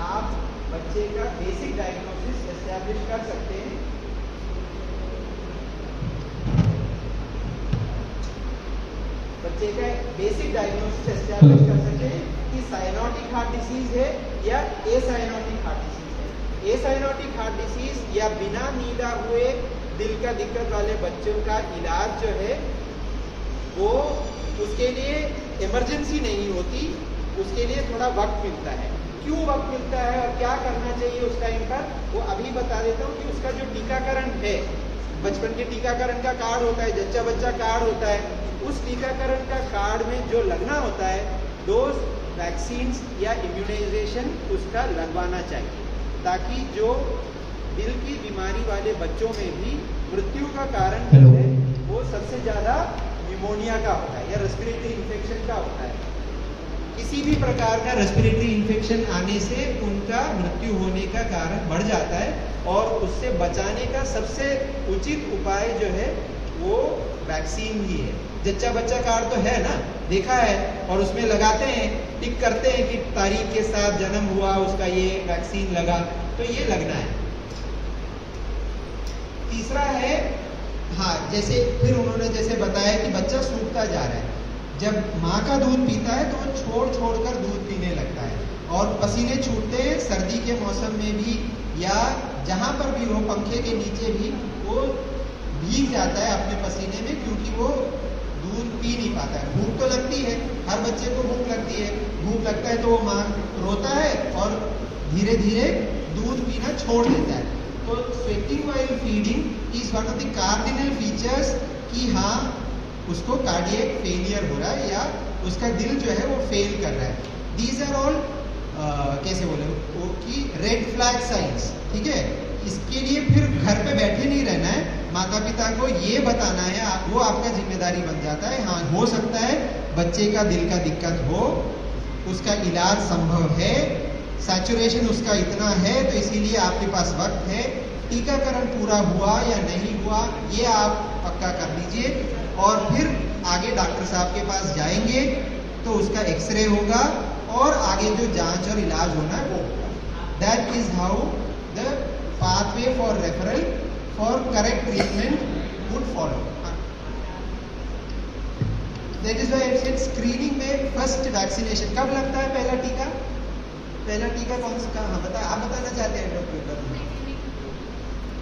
आप बच्चे का बेसिक डायग्नोसिस एस्टैब्लिश कर सकते हैं। बच्चे का बेसिक डायग्नोसिस एस्टैब्लिश कर सकते हैं कि साइनोटिक हार्ट डिसीज है या एसाइनोटिक हार्ट डिसीज है। एसाइनोटिक हार्ट डिसीज या बिना नींदा हुए दिल का दिक्कत वाले बच्चों का इलाज जो है वो उसके लिए इमरजेंसी नहीं होती, उसके लिए थोड़ा वक्त मिलता है। क्यों वक्त मिलता है और क्या करना चाहिए उस टाइम पर, वो अभी बता देता हूँ कि उसका जो टीकाकरण है, बचपन के टीकाकरण का कार्ड होता है, जच्चा बच्चा कार्ड होता है, उस टीकाकरण का कार्ड में जो लगना होता है डोज वैक्सीन्स या इम्यूनाइजेशन उसका लगवाना चाहिए, ताकि जो दिल की बीमारी वाले बच्चों में भी मृत्यु का कारण जो है वो सबसे ज़्यादा निमोनिया का होता है या रेस्पिरेटरी इन्फेक्शन का होता है। किसी भी प्रकार का रेस्पिरेटरी इन्फेक्शन आने से उनका मृत्यु होने का कारण बढ़ जाता है और उससे बचाने का सबसे उचित उपाय जो है वो वैक्सीन ही है। जच्चा बच्चा कार्ड तो है ना, देखा है, और उसमें लगाते हैं, टिक करते हैं कि तारीख के साथ जन्म हुआ उसका, ये वैक्सीन लगा, तो ये लगना है। तीसरा है, हाँ, जैसे फिर उन्होंने जैसे बताया कि बच्चा सूखता जा रहा है, जब माँ का दूध पीता है तो वो छोड़ कर दूध पीने लगता है और पसीने छूटते हैं सर्दी के मौसम में भी या जहाँ पर भी हो, पंखे के नीचे भी वो भीग जाता है अपने पसीने में, क्योंकि वो दूध पी नहीं पाता है। भूख तो लगती है, हर बच्चे को भूख लगती है, भूख लगता है तो वो माँ रोता है और धीरे धीरे दूध पीना छोड़ देता है। तो sweating while feeding is one of the cardinal features कि हाँ उसको कार्डियक फेलियर हो रहा है या उसका दिल जो है वो फेल कर रहा है। दीज आर ऑल कैसे बोले वो कि रेड फ्लैग साइंस, ठीक है। इसके लिए फिर घर पे बैठे नहीं रहना है, माता पिता को ये बताना है, वो आपका जिम्मेदारी बन जाता है। हाँ, हो सकता है बच्चे का दिल का दिक्कत हो, उसका इलाज संभव है, सैचुरेशन उसका इतना है तो इसीलिए आपके पास वक्त है, टीकाकरण पूरा हुआ या नहीं हुआ ये आप पक्का कर लीजिए और फिर आगे डॉक्टर साहब के पास जाएंगे तो उसका एक्सरे होगा और आगे जो जांच और इलाज होना है वो होगा। That is how the pathway for referral for correct treatment would follow. That is why I said screening में फर्स्ट वैक्सीनेशन कब लगता है पहला टीका? पहला टीका कौन सा? हाँ बताए, आप बताना चाहते हैं डॉक्टर?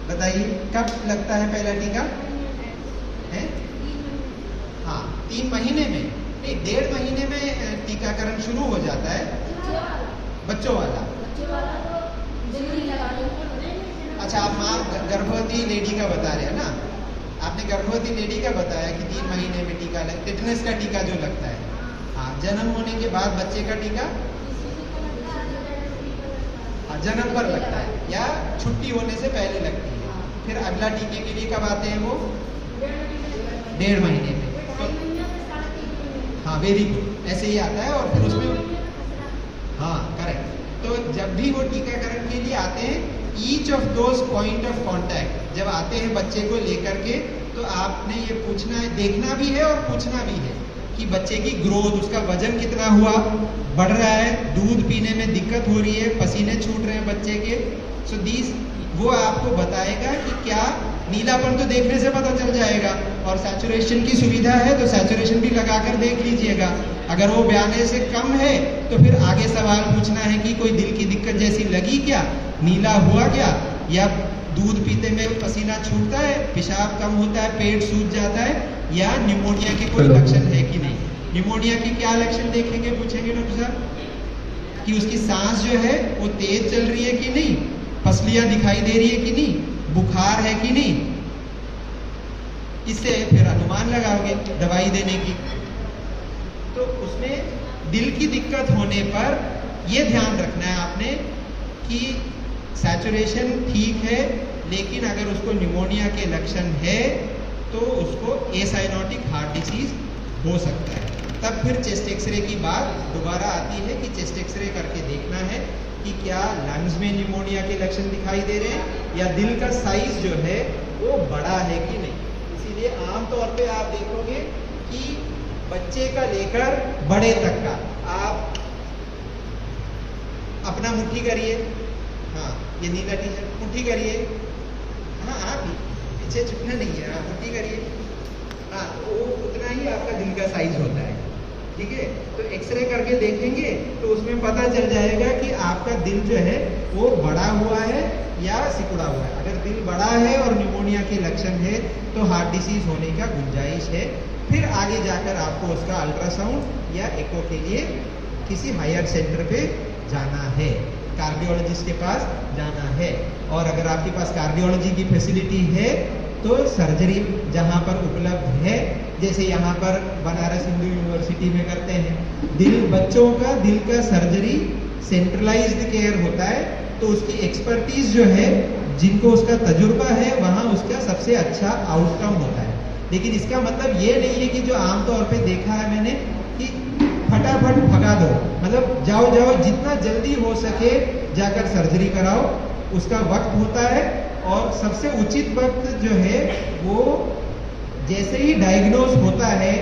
बताइए कब लगता है पहला टीका? है हाँ 3 महीने में नहीं, 1.5 महीने में टीकाकरण शुरू हो जाता है बच्चों वाला। अच्छा, आप माँ गर्भवती लेडी का बता रहे हैं ना, आपने गर्भवती लेडी का बताया कि 3 महीने में टीका टेटनस का टीका जो लगता है। हाँ, जन्म होने के बाद बच्चे का टीका जन्म पर लगता है या छुट्टी होने से पहले लगती है। फिर अगला टीके के लिए कब आते हैं वो? 1.5 महीने में। तो हाँ वेरी गुड, ऐसे ही आता है और फिर उसमें हाँ करेक्ट। तो जब भी वो टीकाकरण के लिए आते हैं, each of those point of contact जब आते हैं बच्चे को लेकर के, तो आपने ये पूछना है, देखना भी है और पूछना भी है कि बच्चे की ग्रोथ, उसका वजन कितना हुआ, बढ़ रहा है, दूध पीने में दिक्कत हो रही है, पसीने छूट रहे हैं बच्चे के। सो दीज वो आपको बताएगा कि क्या नीलापन तो देखने से पता चल जाएगा और सैचुरेशन की सुविधा है तो सैचुरेशन भी लगाकर देख लीजिएगा। अगर वो 92 से कम है तो फिर आगे सवाल पूछना है कि कोई दिल की दिक्कत जैसी लगी क्या, नीला हुआ क्या, या दूध पीते में पसीना छूटता है, पेशाब कम होता है, पेट सूज जाता है, या निमोनिया के कोई लक्षण है कि नहीं। निमोनिया के क्या लक्षण देखेंगे, पूछेंगे डॉक्टर साहब कि उसकी सांस जो है वो तेज चल रही है कि नहीं, पसलियां दिखाई दे रही है कि नहीं, बुखार है कि नहीं। इससे फिर अनुमान लगाओगे दवाई देने की। तो उसमें दिल की दिक्कत होने पर ये ध्यान रखना है आपने कि सैचुरेशन ठीक है, लेकिन अगर उसको निमोनिया के लक्षण है तो उसको एसाइनोटिक हार्ट डिसीज हो सकता है। तब फिर चेस्ट एक्सरे की बात दोबारा आती है कि चेस्ट एक्सरे करके देखना है कि क्या लंग्स में निमोनिया के लक्षण दिखाई दे रहे हैं या दिल का साइज जो है वो बड़ा है कि नहीं। इसीलिए आमतौर पे आप देखोगे कि बच्चे का लेकर बड़े तक का आप अपना मुट्ठी करिए, हाँ ये नीला टी शर्ट, मुट्ठी करिए, हाँ आप ही पीछे झुकना नहीं है, हाँ मुट्ठी करिए, हाँ वो उतना ही आपका दिल का साइज होता है, ठीक है। तो एक्सरे करके देखेंगे तो उसमें पता चल जाएगा कि आपका दिल जो है वो बड़ा हुआ है या सिकुड़ा हुआ है। अगर दिल बड़ा है और निमोनिया के लक्षण है तो हार्ट डिसीज होने का गुंजाइश है। फिर आगे जाकर आपको उसका अल्ट्रासाउंड या एको के लिए किसी हायर सेंटर पे जाना है, कार्डियोलॉजिस्ट के पास जाना है। और अगर आपके पास कार्डियोलॉजी की फैसिलिटी है तो सर्जरी जहाँ पर उपलब्ध है, जैसे यहाँ पर बनारस हिंदू यूनिवर्सिटी में करते हैं, बच्चों का दिल का सर्जरी सेंट्रलाइज्ड केयर होता है, तो उसकी एक्सपर्टीज जो है, जिनको उसका तजुर्बा है, वहाँ उसका सबसे अच्छा आउटकम होता है। लेकिन इसका मतलब ये नहीं है कि जो आमतौर पे देखा है मैंने कि फटाफट भगा दो, मतलब जाओ जाओ जितना जल्दी हो सके जाकर सर्जरी कराओ, उसका वक्त होता है। और सबसे उचित वक्त जो है वो जैसे ही डायग्नोज होता है,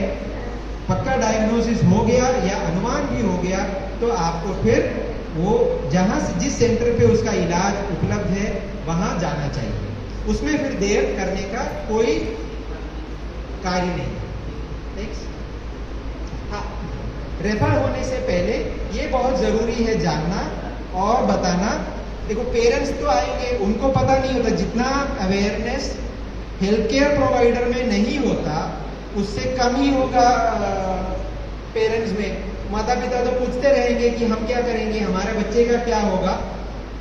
पक्का डायग्नोसिस हो गया या अनुमान भी हो गया, तो आपको फिर वो जहाँ जिस सेंटर पे उसका इलाज उपलब्ध है वहाँ जाना चाहिए। उसमें फिर देर करने का कोई कार्य नहीं। नेक्स्ट, हाँ, रेफर होने से पहले ये बहुत जरूरी है जानना और बताना। देखो पेरेंट्स तो आएंगे, उनको पता नहीं होता, जितना अवेयरनेस हेल्थ केयर प्रोवाइडर में नहीं होता उससे कम ही होगा पेरेंट्स में। माता पिता तो पूछते रहेंगे कि हम क्या करेंगे, हमारे बच्चे का क्या होगा।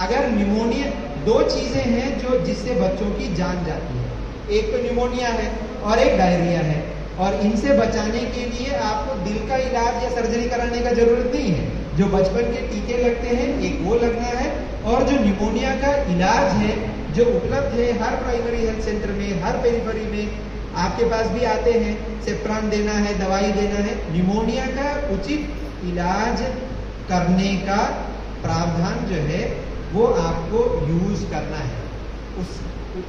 अगर निमोनिया, दो चीजें हैं जो जिससे बच्चों की जान जाती है, एक तो निमोनिया है और एक डायरिया है, और इनसे बचाने के लिए आपको दिल का इलाज या सर्जरी कराने का जरूरत नहीं है। जो बचपन के टीके लगते हैं एक वो लगना है, और जो निमोनिया का इलाज है जो उपलब्ध है हर प्राइमरी हेल्थ सेंटर में, हर पेरिफेरी में आपके पास भी आते हैं, सेप्रान देना है, दवाई देना है। निमोनिया का उचित इलाज करने का प्रावधान जो है वो आपको यूज करना है। उस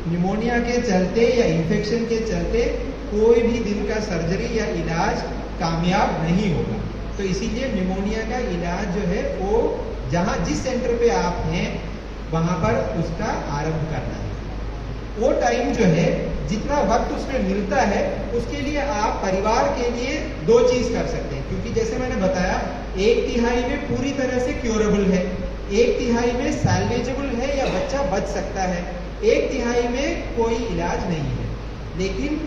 निमोनिया के चलते या इन्फेक्शन के चलते कोई भी दिल का सर्जरी या इलाज कामयाब नहीं होगा। तो इसीलिए निमोनिया का इलाज जो है वो जहाँ जिस सेंटर पे आप हैं वहाँ पर उसका आरंभ करना है। वो टाइम जो है, जितना वक्त उसमें मिलता है, उसके लिए आप परिवार के लिए दो चीज कर सकते हैं। क्योंकि जैसे मैंने बताया, 1/3 में पूरी तरह से क्योरेबल है, 1/3 में सैल्वेजेबल है या बच्चा बच सकता है, 1/3 में कोई इलाज नहीं है। लेकिन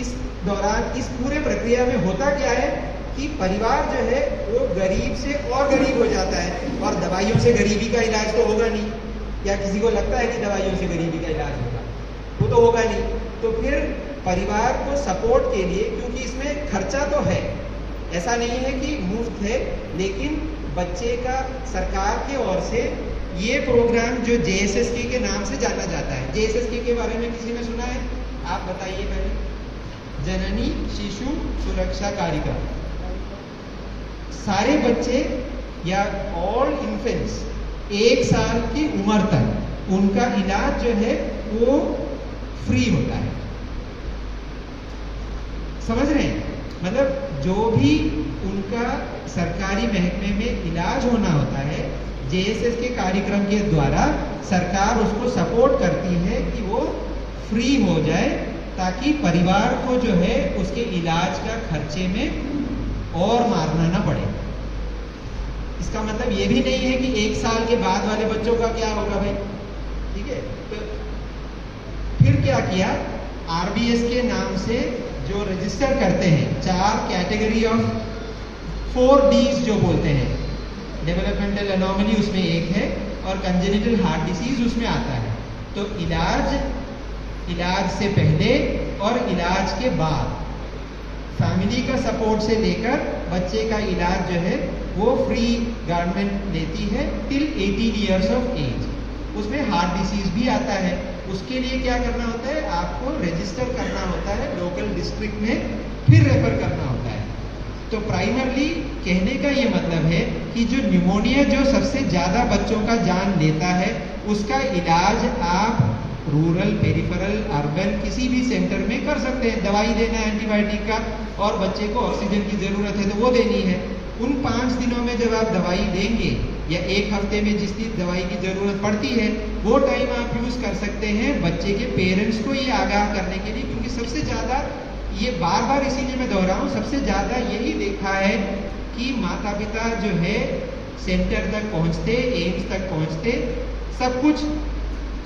इस दौरान इस पूरे प्रक्रिया में होता क्या है कि परिवार जो है वो गरीब से और गरीब हो जाता है, और दवाइयों से गरीबी का इलाज तो होगा नहीं। या किसी को लगता है कि दवाइयों से गरीबी का इलाज होगा, वो तो होगा नहीं। तो फिर परिवार को सपोर्ट के लिए, क्योंकि इसमें खर्चा तो है, ऐसा नहीं है कि मुफ्त है, लेकिन बच्चे का सरकार की ओर से ये प्रोग्राम जो JSSK के नाम से जाना जाता है। JSSK के बारे में किसी ने सुना है? आप बताइए पहले। जननी शिशु सुरक्षा कार्यक्रम। सारे बच्चे या ऑल इन्फेंट्स 1 साल की उम्र तक उनका इलाज जो है वो फ्री होता है। समझ रहे हैं? मतलब जो भी उनका सरकारी महकमे में इलाज होना होता है, JSS के कार्यक्रम के द्वारा सरकार उसको सपोर्ट करती है कि वो फ्री हो जाए, ताकि परिवार को जो है उसके इलाज का खर्चे में और मारना ना पड़े। इसका मतलब ये भी नहीं है कि 1 साल के बाद वाले बच्चों का क्या होगा भाई, ठीक है। तो फिर क्या किया, RBS के नाम से जो रजिस्टर करते हैं, 4 कैटेगरी ऑफ 4Ds जो बोलते हैं, डेवलपमेंटल एनोमली उसमें एक है, और कंजेनिटल हार्ट डिसीज उसमें आता है। तो इलाज से पहले और इलाज के बाद फैमिली का सपोर्ट से लेकर बच्चे का इलाज जो है वो फ्री गवर्नमेंट लेती है टिल 18 इयर्स ऑफ एज। उसमें हार्ट डिसीज भी आता है, उसके लिए क्या करना होता है, आपको रजिस्टर करना होता है लोकल डिस्ट्रिक्ट में, फिर रेफर करना होता है। तो प्राइमरली कहने का ये मतलब है कि जो न्यूमोनिया जो सबसे ज़्यादा बच्चों का जान लेता है, उसका इलाज आप रूरल, पेरिफेरल, अर्बन किसी भी सेंटर में कर सकते हैं। दवाई देना है एंटीबायोटिक का, और बच्चे को ऑक्सीजन की ज़रूरत है तो वो देनी है। उन 5 दिनों में जब आप दवाई देंगे या 1 हफ्ते में जिस दिन दवाई की ज़रूरत पड़ती है, वो टाइम आप यूज़ कर सकते हैं बच्चे के पेरेंट्स को ये आगाह करने के लिए। क्योंकि सबसे ज़्यादा, ये बार बार इसीलिए मैं दोहराऊँ, सबसे ज़्यादा यही देखा है कि माता पिता जो है सेंटर तक पहुँचते, एम्स तक पहुँचते, सब कुछ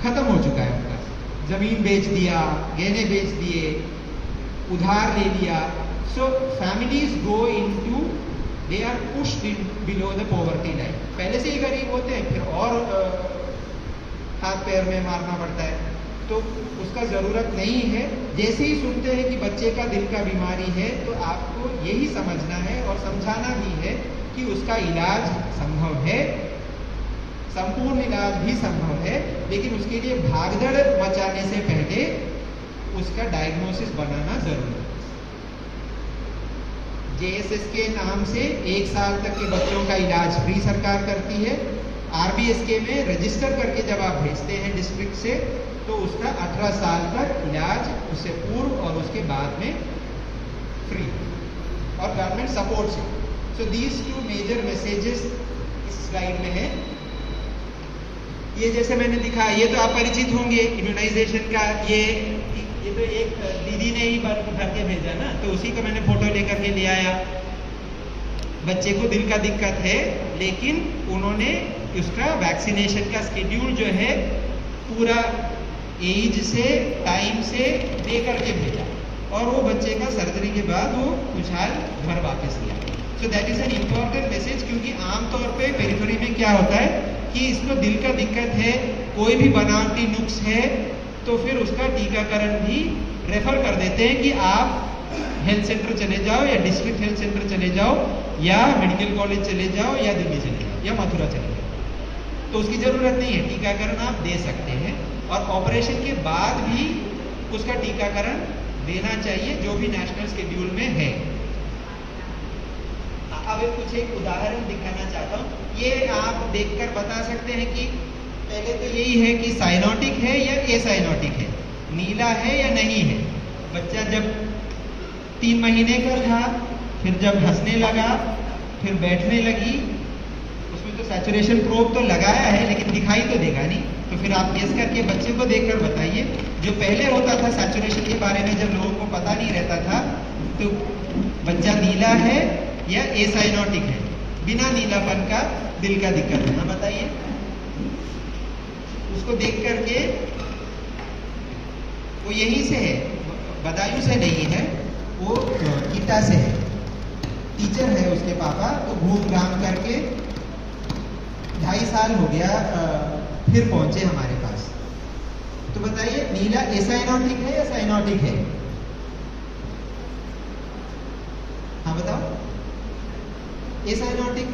खत्म हो चुका है उनका। ज़मीन बेच दिया, गहने बेच दिए, उधार ले लिया। So families go into, they are pushed in below the poverty line. पहले से ही गरीब होते हैं, फिर और हाथ पैर में मारना पड़ता है, तो उसका ज़रूरत नहीं है। जैसे ही सुनते हैं कि बच्चे का दिल का बीमारी है, तो आपको यही समझना है और समझाना भी है कि उसका इलाज संभव है, संपूर्ण इलाज भी संभव है, लेकिन उसके लिए भागदड़ मचाने से पहले उसका डायग्नोसिस बनाना जरूरी है। JSS के नाम से 1 साल तक के बच्चों का इलाज फ्री सरकार करती है। RBSK में रजिस्टर करके जब आप भेजते हैं डिस्ट्रिक्ट से, तो उसका 18 साल तक इलाज उससे पूर्व और उसके बाद में फ्री और गवर्नमेंट सपोर्ट से। सो दीज 2 मेजर मैसेजेस इस स्लाइड में है। ये जैसे मैंने दिखाया, ये तो आप परिचित होंगे इम्यूनाइजेशन का। ये तो एक दीदी ने ही भर के भेजा ना, तो उसी का मैंने फोटो लेकर के ले आया। बच्चे को दिल का दिक्कत है, लेकिन उन्होंने उसका वैक्सीनेशन का स्केड्यूल जो है पूरा एज से, टाइम से दे करके भेजा, और वो बच्चे का सर्जरी के बाद वो खुशहाल घर वापस गया। So that is an important message, क्योंकि आमतौर पे पेरिफेरी में क्या होता है कि इसको दिल का दिक्कत है, कोई भी बनावटी नुक्स है, तो फिर उसका टीकाकरण भी रेफर कर देते हैं कि आप हेल्थ सेंटर चले जाओ, या डिस्ट्रिक्ट हेल्थ सेंटर चले जाओ, या मेडिकल कॉलेज चले जाओ, या दिल्ली चले जाओ, या मथुरा चले जाओ। तो उसकी ज़रूरत नहीं है, टीकाकरण आप दे सकते हैं, और ऑपरेशन के बाद भी उसका टीकाकरण देना चाहिए जो भी नेशनल शेड्यूल में है। अब कुछ एक उदाहरण दिखाना चाहता हूँ। ये आप देखकर बता सकते हैं कि पहले तो यही है कि साइनोटिक है या एसाइनोटिक है, नीला है या नहीं है। बच्चा जब 3 महीने का था, फिर जब हंसने लगा, फिर बैठने लगी, उसमें तो सैचुरेशन प्रोब तो लगाया है, लेकिन दिखाई तो देगा नहीं। तो फिर आप गेस करके बच्चे को देखकर बताइए। जो पहले होता था सैचुरेशन के बारे में, जब लोगों को पता नहीं रहता था, तो बच्चा नीला है या एसाइनोटिक है, बिना नीलापन का दिल का दिक्कत है। हाँ बताइए। उसको देख करके, वो यहीं से है, बदायूं से नहीं है, वो गीता से है, टीचर है उसके पापा। तो घूम घाम करके 2.5 साल हो गया, फिर पहुंचे हमारे पास। तो बताइए, नीला एसाइनोटिक है या साइनोटिक है? हाँ बताओ। एसाइनोटिक,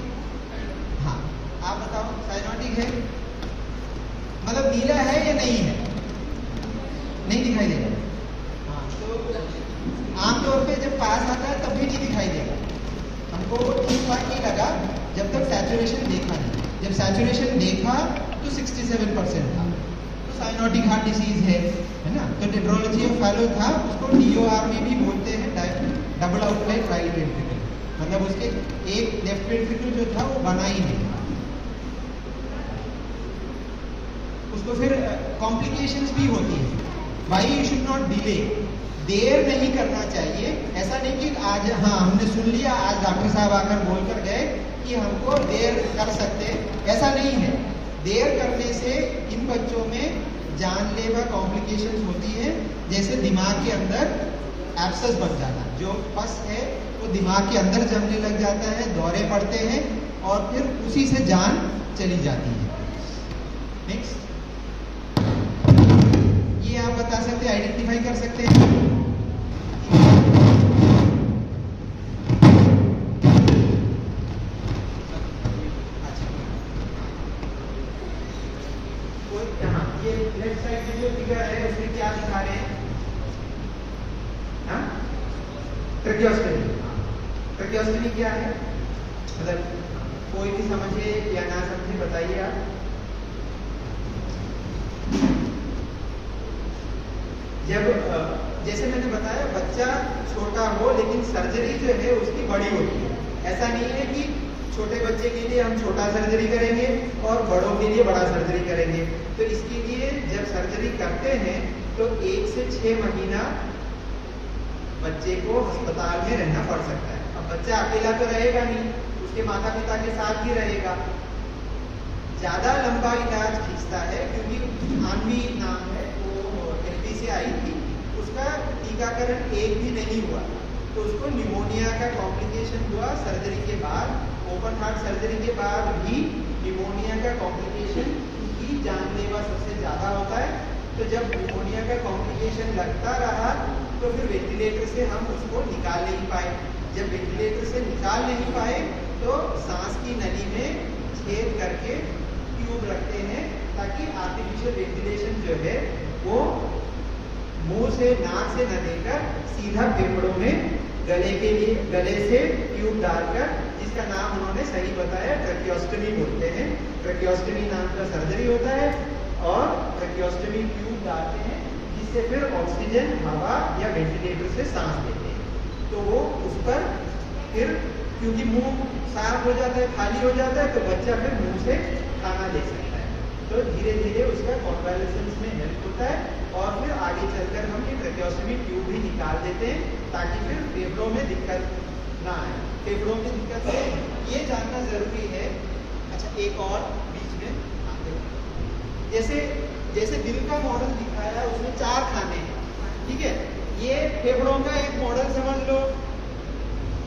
हाँ आप बताओ, साइनोटिक है मतलब नीला है या नहीं है? नहीं दिखाई देगा। हाँ, तो आमतौर पे जब पास आता है तब भी नहीं दिखाई देगा। हमको वो ठीक ठाक नहीं लगा जब तक सैचुरेशन देखा नहीं। जब सैचुरेशन देखा तो 67% था, तो साइनोटिक हार्ट डिसीज है ना। तो टेट्रोलॉजी ऑफ फैलो था, उसको DOR में भी बोलते हैं, डबल आउटलाइन राइट वेंट्रिकल, मतलब उसके एक लेफ्ट वेंट्रिकल जो था वो बना ही नहीं था। उसको फिर कॉम्प्लिकेशंस भी होती है। Why you should not delay, देर नहीं करना चाहिए। ऐसा नहीं कि आज हाँ हमने सुन लिया, आज डॉक्टर साहब आकर बोल कर गए कि हमको देर कर सकते, ऐसा नहीं है। देर करने से इन बच्चों में जानलेवा कॉम्प्लिकेशंस होती है, जैसे दिमाग के अंदर एब्सेस बन जाना, जो पस है वो दिमाग के अंदर जमने लग जाता है, दौरे पड़ते हैं और फिर उसी से जान चली जाती है। नेक्स्ट, ये आप बता सकते हैं, आइडेंटिफाई कर सकते हैं ट्रेकियोस्टमी। ट्रेकियोस्टमी क्या है, मतलब कोई भी समझे या ना समझे बताइए आप। जब जैसे मैंने बताया बच्चा छोटा हो लेकिन सर्जरी जो है उसकी बड़ी होती है। ऐसा नहीं है कि छोटे बच्चे के लिए हम छोटा सर्जरी करेंगे और बड़ों के लिए बड़ा सर्जरी करेंगे। तो इसके लिए जब सर्जरी करते हैं तो 1 से 6 महीना बच्चे को अस्पताल में रहना पड़ सकता है। अब बच्चा अकेला तो रहेगा नहीं, उसके माता पिता के साथ ही रहेगा। ज्यादा लंबा इलाज खींचता है क्योंकि आनवी नाम है, वो एलपी से आई थी, उसका टीकाकरण एक भी नहीं हुआ, तो उसको निमोनिया का कॉम्प्लिकेशन हुआ सर्जरी के बाद। ओपन हार्ट सर्जरी के बाद भी निमोनिया का कॉम्प्लिकेशन की जानलेवा सबसे ज्यादा होता है। तो जब निमोनिया का कॉम्प्लिकेशन लगता रहा तो फिर वेंटिलेटर से हम उसको निकाल नहीं पाए। जब वेंटिलेटर से निकाल नहीं पाए तो सांस की नली में छेद करके ट्यूब रखते हैं ताकि आर्टिफिशियल वेंटिलेशन जो है वो मुंह से नाक से न देकर सीधा फेफड़ों में गले से ट्यूब डालकर, जिसका नाम उन्होंने सही बताया ट्रेकियोस्टमी बोलते हैं। ट्रेकियोस्टमी नाम का सर्जरी होता है और ट्रेकियोस्टमी ट्यूब डालते हैं जिससे फिर ऑक्सीजन हवा या वेंटिलेटर से सांस लेते हैं। तो वो उस पर फिर क्योंकि मुंह साफ हो जाता है, खाली हो जाता है, तो बच्चा फिर मुंह से खाना ले सकता है। तो धीरे धीरे उसका कॉन्वालेसेंस में हेल्प होता है और फिर आगे चलकर हम ये ट्रेकियोस्टमी ट्यूब भी निकाल देते हैं ताकि फिर फेफड़ों में दिक्कत ना आए। फेफड़ों में दिक्कत से ये जानना जरूरी है। अच्छा, एक और बीच में आते हैं, जैसे दिल का मॉडल दिखाया है उसमें 4 खाने हैं, ठीक है। ये फेफड़ों का एक मॉडल समझ लो,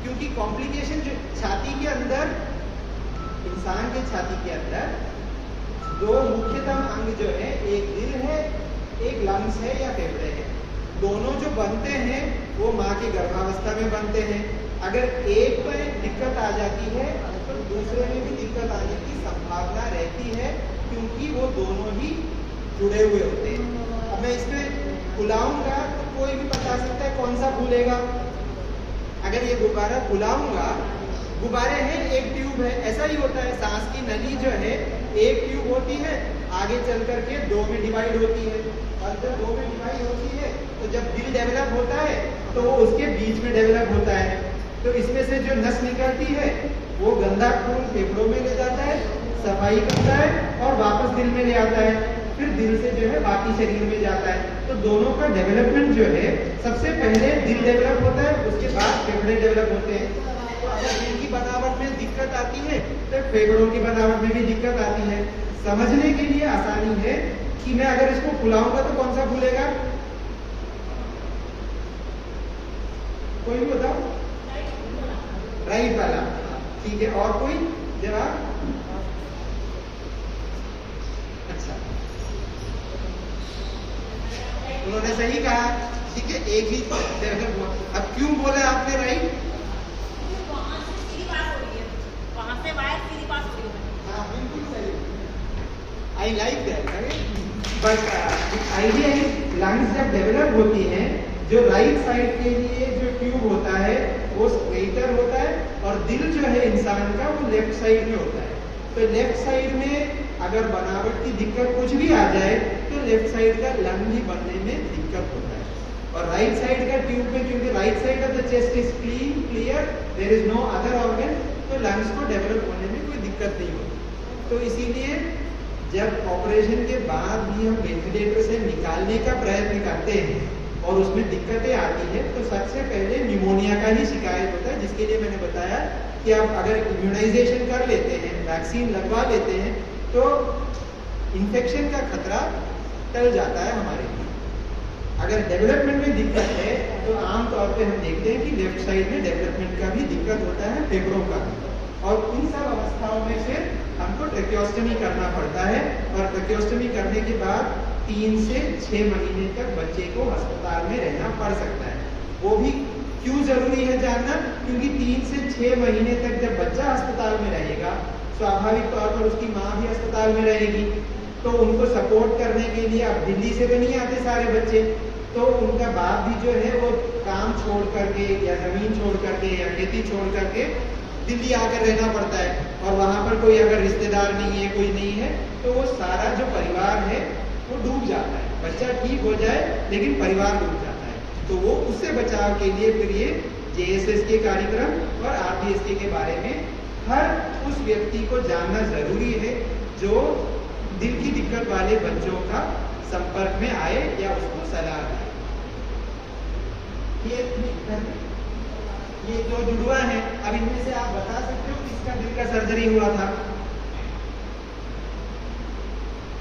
क्योंकि कॉम्प्लिकेशन जो छाती के अंदर, इंसान के छाती के अंदर 2 मुख्यतम अंग जो है, एक दिल है, एक लंग्स है या फेफड़े है। दोनों जो बनते हैं वो माँ की गर्भावस्था में बनते हैं। अगर एक में दिक्कत आ जाती है तो दूसरे में भी दिक्कत आने की संभावना रहती है, क्योंकि वो दोनों ही जुड़े हुए होते हैं। अब मैं इसमें फुलाऊंगा तो कोई भी बता सकता है कौन सा फूलेगा। अगर ये गुब्बारा फुलाऊंगा, गुब्बारे हैं, एक ट्यूब है, ऐसा ही होता है। सांस की नली जो है एक ट्यूब होती है, आगे चल करके 2 में डिवाइड होती है, और जब 2 में डिवाइड होती है तो जब दिल डेवलप होता है तो वो उसके बीच में डेवलप होता है। तो इसमें से जो नस निकलती है वो गंदा खून फेफड़ों में ले जाता है, सफाई करता है और वापस दिल में ले आता है, फिर दिल से जो है बाकी शरीर में जाता है। तो दोनों का डेवलपमेंट जो है, सबसे पहले दिल डेवलप होता है, उसके बाद फेफड़े डेवलप होते हैं। तो अगर दिल की बनावट में दिक्कत आती है तो फेफड़ों की बनावट में भी दिक्कत आती है। समझने के लिए आसानी है कि मैं अगर इसको फुलाऊंगा तो कौन सा फूलेगा, कोई भी बताओ। राइट वाला, ठीक है। और कोई जवाब? अच्छा, उन्होंने सही कहा, ठीक है, एक ही डेवलप हुआ। अब क्यों बोला आपने राइट? वहाँ से सीधी पास हो रही है, वहाँ से वायर सीधी पास हो रही है। हाँ, बिल्कुल सही। I like that. But idea है, लंग्स जब डेवलप होती हैं, जो राइट साइड के लिए जो ट्यूब होता है वो स्ट्रेटर होता है और दिल जो है इंसान का वो लेफ्ट साइड में होता है। तो लेफ्ट साइड में अगर बनावट की दिक्कत कुछ भी आ जाए तो लेफ्ट साइड का लंग भी बनने में दिक्कत होता है। और राइट साइड का ट्यूब में, क्योंकि right side of the chest is clean, clear, there is no other organ, तो लंग्स को डेवलप होने में कोई दिक्कत नहीं होती। तो इसीलिए जब ऑपरेशन के बाद भी हम वेंटिलेटर से निकालने का प्रयत्न करते हैं और उसमें दिक्कतें आती है तो सबसे पहले निमोनिया का ही शिकायत होता है, जिसके लिए मैंने बताया कि आप अगर इम्यूनाइजेशन कर लेते हैं, वैक्सीन लगवा लेते हैं, तो इन्फेक्शन का खतरा टल जाता है हमारे लिए। अगर डेवलपमेंट में दिक्कत है तो आमतौर पे हम देखते हैं कि लेफ्ट साइड में डेवलपमेंट का भी दिक्कत होता है, फेफड़ों का। और उन सब अवस्थाओं में फिर हमको ट्रेकियोस्टमी करना पड़ता है और ट्रेकियोस्टमी करने के बाद 3 से 6 महीने तक बच्चे को अस्पताल में रहना पड़ सकता है। वो भी क्यों जरूरी है जानना, क्योंकि 3 से 6 महीने तक जब बच्चा अस्पताल में रहेगा, स्वाभाविक तौर पर उसकी माँ भी अस्पताल में रहेगी, तो उनको सपोर्ट करने के लिए, अब दिल्ली से तो नहीं आते सारे बच्चे, तो उनका बाप भी जो है वो काम छोड़ करके या जमीन छोड़ करके या खेती छोड़ करके दिल्ली आकर रहना पड़ता है, और वहां पर कोई अगर रिश्तेदार नहीं है, कोई नहीं है, तो वो सारा जो परिवार है वो डूब जाता है। बच्चा ठीक हो जाए लेकिन परिवार डूब जाता है। तो वो उससे बचाव के लिए फिर ये JSS के कार्यक्रम और RBSK के बारे में हर उस व्यक्ति को जानना जरूरी है जो दिल की दिक्कत वाले बच्चों का संपर्क में आए या उसको सलाह दें। ये जो जुड़वा है, अब इनमें से आप बता सकते हो किसका दिल का सर्जरी हुआ था?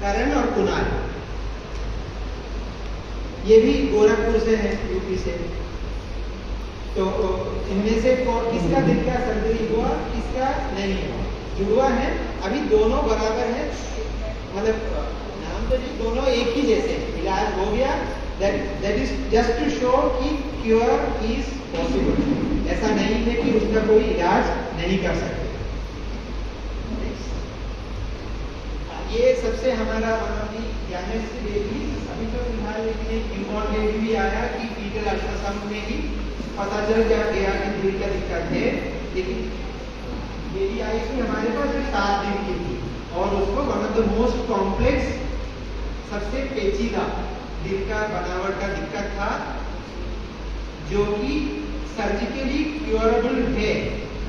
करण और कुणाल, ये भी गोरखपुर से है, यूपी से। तो इनमें से किसका दिल का सर्जरी हुआ, किसका नहीं हुआ? जुड़वा है, अभी दोनों बराबर है, मतलब नाम तो नहीं, दोनों एक ही जैसे, इलाज हो गया। That is just to show कि क्योर इज पॉसिबल। ऐसा नहीं है कि उसका कोई इलाज नहीं कर सकते। ये सबसे हमारा यानेस्ट बेबी, अभी तो फिलहाल एक न्यूबॉर्न बेबी भी आया कि फीटल अल्ट्रासाउंड में ही पता चल गया कि दिल का दिक्कत है, लेकिन बेबी आई थी हमारे पास जो 7 दिन की थी, और उसको one of the most complex, सबसे पेचीदा दिल का बनावट का दिक्कत था, जो कि सर्जिकली क्योरेबल है,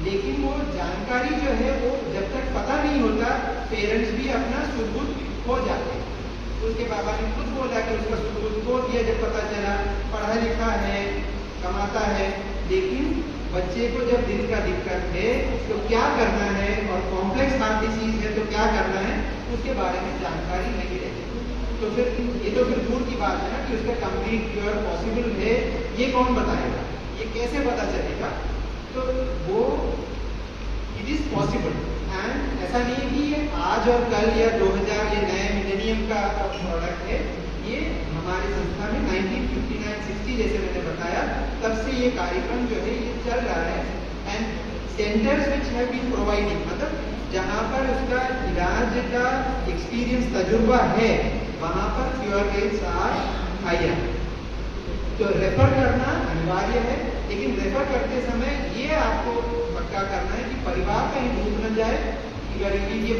लेकिन वो जानकारी जो है वो जब तक पता नहीं होता, पेरेंट्स भी अपना सुदबुद खो जाते। उसके बाबा ने खुद बोला कि उसका सुदबुद खो दिया जब पता चला, पढ़ा लिखा है, कमाता है, लेकिन बच्चे को जब दिल का दिक्कत है तो क्या करना है, और कॉम्प्लेक्स हार्ट डिसीज है तो क्या करना है, उसके बारे में जानकारी नहीं रहती। तो फिर ये तो फिर दूर की बात है ना कि उसका कंप्लीट क्योर पॉसिबल है, ये कौन बताएगा, ये कैसे पता चलेगा? तो वो इट इज पॉसिबल, एंड ऐसा नहीं कि ये आज और कल या 2000 ये नए मिलेनियम का प्रोडक्ट है। ये हमारी संस्था में 1959-60 जैसे मैंने बताया, तब से ये कार्यक्रम जो है ये चल रहा है। And centres which have been providing, मतलब जहाँ पर उसका इलाज का एक्सपीरियंस तजुर्बा है, वहाँ पर क्योर रेट्स आर हायर। तो रेफर करना अनिवार्य है, लेकिन रेफर करते समय ये आपको पक्का करना है कि परिवार कहीं डूब न जाए कि गरीबी की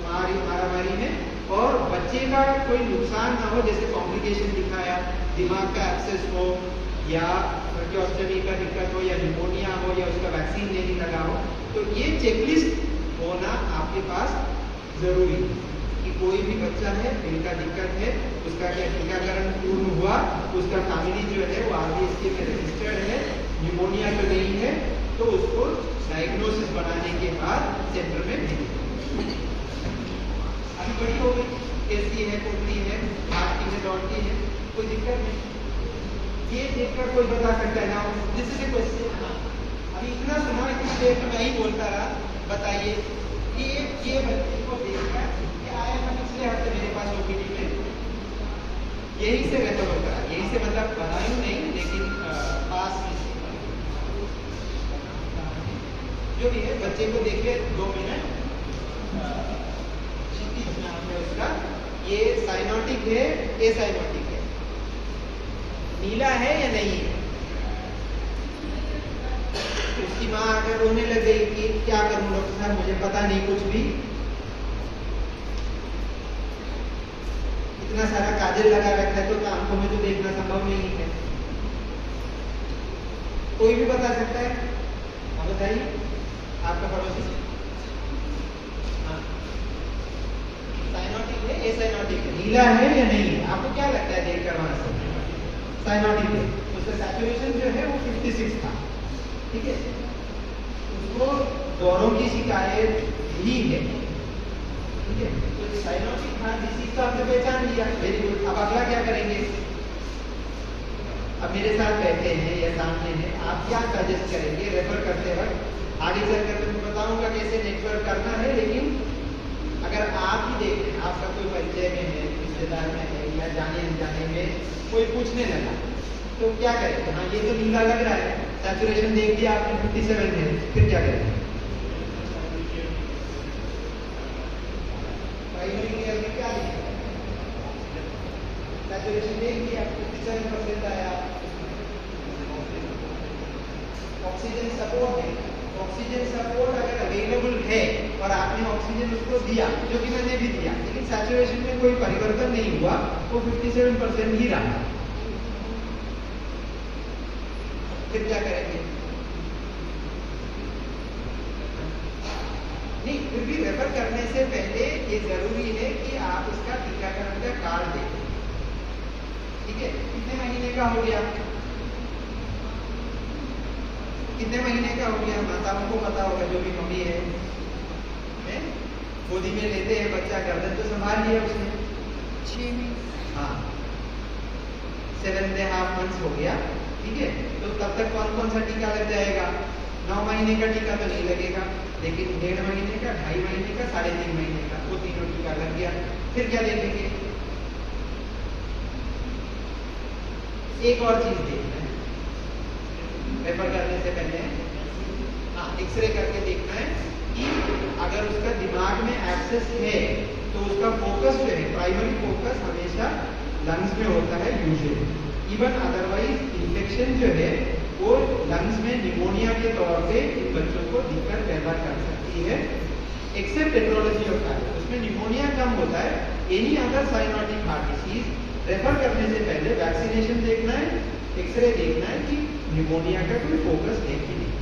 मारामारी में, और बच्चे का कोई नुकसान ना हो, जैसे कॉम्प्लिकेशन दिखाया, दिमाग का एक्सेस हो, या ट्रैकियोस्टमी का दिक्कत हो, या निमोनिया हो, या उसका वैक्सीन नहीं लगा हो। तो ये चेकलिस्ट होना आपके पास जरूरी है कि कोई भी बच्चा है, दिल का दिक्कत है, उसका क्या टीकाकरण पूर्ण हुआ, उसका फैमिली जो है वो RBSK में रजिस्टर्ड है, निमोनिया तो नहीं है, तो उसको डायग्नोसिस बनाने के बाद सेंटर में भेजें। अभी बड़ी हो गई, कैसी है, कुर्ती है, भागती है, दौड़ती है, कोई दिक्कत नहीं। ये देखकर कोई बता सकता है ना, दिस इज ए क्वेश्चन। अभी इतना सुना, इतनी देर में मैं ही बोलता रहा, बताइए कि ये बच्चे को देखकर ये आया था पिछले हफ्ते मेरे पास OPD में, यही से रेफर होता है, यही से मतलब बनायू नहीं, लेकिन पास में जो भी है, बच्चे को देखिए 2 मिनट। क्षितिज नाम है उसका, ये साइनोटिक है, एसाइनोटिक है, नीला है या नहीं है? उसकी माँ आकर रोने लग गई कि क्या करूं डॉक्टर साहब, मुझे पता नहीं कुछ भी, इतना सारा काजल लगा रखा है तो आंखों में तो देखना संभव नहीं है। कोई भी बता सकता है? आप बताइए, आपका पड़ोसी। हाँ, साइनोटिक है, एसाइनोटिक है, नीला है या नहीं है? आपको क्या लगता है देखकर वहां से? साइनोटिक है, उसका सैचुरेशन जो है वो 56 था, ठीक है। उसको दौरों की शिकायत ही है, ठीक है। तो साइनोटिक हार्ट डिसीज तो आपने पहचान लिया, वेरी गुड। अब अगला क्या करेंगे? अब मेरे साथ बैठे हैं या सामने हैं, आप क्या सजेस्ट करेंगे रेफर करते वक्त? आगे चलकर मैं बताऊंगा कैसे नेटवर्क करना है, लेकिन अगर आप ही देख रहे हैं, आपका कोई परिचय में है, रिश्तेदार में है, या जाने अनजाने में कोई पूछने लगा, तो क्या करें? हाँ, ये तो नीला लग रहा है, सैचुरेशन देख दिया आपने 57 है, फिर क्या करें? प्राइमरी केयर में क्या सैचुरेशन देख दिया, 57% आया। ऑक्सीजन सपोर्ट है, ऑक्सीजन सपोर्ट अगर अवेलेबल है और आपने ऑक्सीजन उसको दिया, जो कि मैंने भी दिया, लेकिन सैचुरेशन में कोई परिवर्तन नहीं हुआ, वो 57% ही रहा, फिर क्या करेंगे? नहीं, फिर भी रेफर करने से पहले ये जरूरी है कि आप इसका टीकाकरण का कार्ड दें। ठीक है, कितने महीने का हो गया? कितने महीने का हो गया? माताओं को पता होगा, जो भी मम्मी है, गोदी में लेते हैं बच्चा, गर्दन तो संभाल लिया उसने, 6 महीने, हाँ 7.5 months हो गया। ठीक है, तो तब तक कौन कौन सा टीका लग जाएगा? 9 महीने का टीका तो नहीं लगेगा, लेकिन 1.5 महीने का, 2.5 महीने का, 3.5 महीने का, वो तीनों टीका लग गया। फिर क्या देखेंगे? एक और चीज देखना है रेफर करने से पहले, हाँ एक्सरे करके देखना है कि अगर उसका दिमाग में एक्सेस है तो उसका फोकस जो है, प्राइमरी फोकस हमेशा लंग्स में होता है यूजुअली। इवन अदरवाइज इन्फेक्शन जो है वो लंग्स में निमोनिया के तौर पे इन बच्चों को दिक्कत पैदा कर सकती है, एक्सेप्ट टेट्रोलॉजी ऑफ हार्ट, उसमें निमोनिया कम होता है। Any other cyanotic heart disease refer करने से पहले वैक्सीनेशन देखना है, एक्सरे देखना है कि निमोनिया का कोई फोकस है कि नहीं,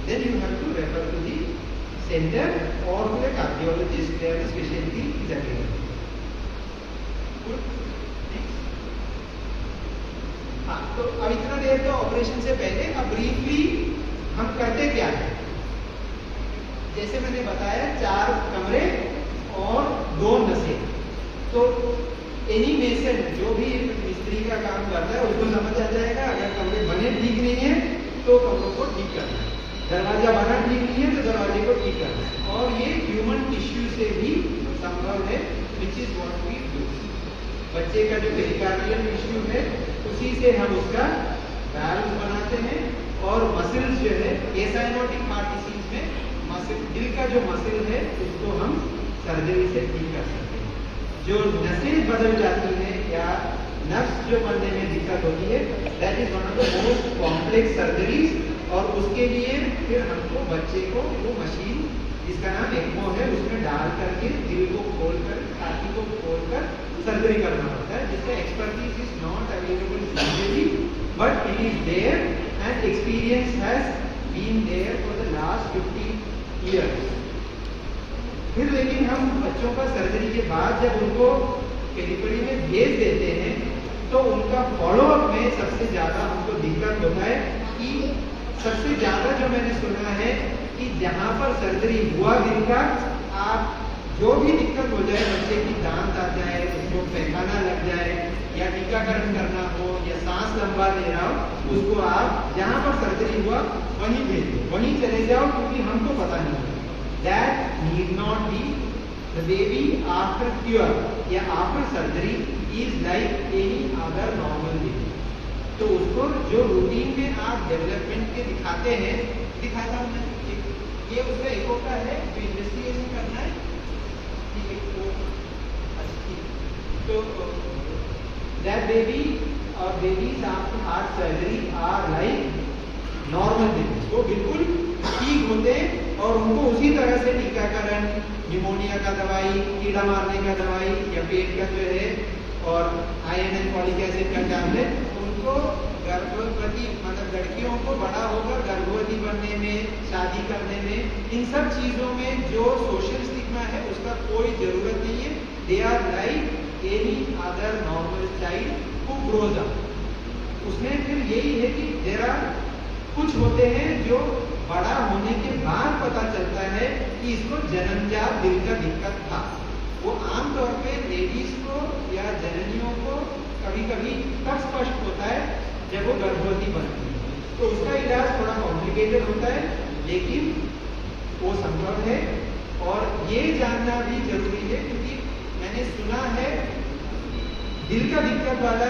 then you have to refer to the centre और टू ए कार्डियोलॉजिस्ट या स्पेशलिटी जगह। हाँ, तो अब इतना देर तो ऑपरेशन से पहले, अब ब्रीफली हम करते क्या है? जैसे मैंने बताया 4 कमरे और 2 नसें, तो एनी मेसन जो भी मिस्त्री का काम करता है उसको समझ आ जाएगा, अगर कमरे बने ठीक नहीं है तो कमरों को ठीक करना है, दरवाजा बना ठीक नहीं है तो दरवाजे को ठीक करना है, और ये ह्यूमन टिश्यू से भी संभव है, which is what we do. बच्चे का जो पेरिकार्डियल टिश्यू है उसी से हम उसका वैल्व बनाते हैं, और मसल्स जो है एसाइनोटिक हार्ट डिसीज में मसल, दिल का जो मसल है उसको हम सर्जरी से ठीक कर सकते हैं। जो नसें बदल जाती है या नर्व्स जो बनने में दिक्कत होती है, that is one of the most complex surgeries, और उसके लिए फिर हमको बच्चे को वो मशीन जिसका नाम ECMO है उसमें डाल करके दिल को खोलकर, छाती को खोलकर सर्जरी करना पड़ता है, जिसका expertise is not available usually, but it is there and experience has been there for the last 50 years। फिर लेकिन हम बच्चों का सर्जरी के बाद जब उनको पेरिफेरी में भेज देते हैं तो उनका फॉलोअप में सबसे ज्यादा हमको दिक्कत होता है कि सबसे ज्यादा जो मैंने सुना है कि जहां पर सर्जरी हुआ दिल का, आप जो भी दिक्कत हो जाए, बच्चे की दांत आ जाए, उसको पैखाना लग जाए, या टीकाकरण करना हो, या सांस लंबा ले रहा हो, उसको आप जहां पर सर्जरी हुआ वहीं भेज दो, वहीं चले जाओ, क्योंकि हमको पता नहीं। That need not be the baby after cure या after surgery is like any other normal baby। तो उसको जो रूटीन में आप डेवलपमेंट के दिखाते हैं, दिखाता हूँ मैं, ये उसका एको का है जो इन्वेस्टिगेशन करना है, ठीक है, तो तो that baby or babies after heart surgery are like normal babies, वो बिल्कुल ठीक होते हैं, और उनको उसी तरह से टीकाकरण, निमोनिया का दवाई, कीड़ा मारने का दवाई, या पेट का जो है, और आयरन एंड फॉलिक एसिड का टैबलेट, उनको गर्भवती मतलब लड़कियों को बड़ा होकर गर्भवती बनने में, शादी करने में, इन सब चीजों में जो सोशल स्टिग्मा है उसका कोई जरूरत नहीं है। They are like any other normal child who grows up. उसमें फिर यही है कि जरा कुछ होते हैं जो बड़ा होने के बाद पता चलता है कि इसको जन्मजात दिल का दिक्कत था। वो आमतौर पे लेडीज को या जननियों को कभी कभी तब स्पष्ट होता है जब वो गर्भवती बनती है, तो उसका इलाज थोड़ा कॉम्प्लिकेटेड होता है, लेकिन वो संभव है। और ये जानना भी जरूरी है, क्योंकि मैंने सुना है दिल का दिक्कत वाला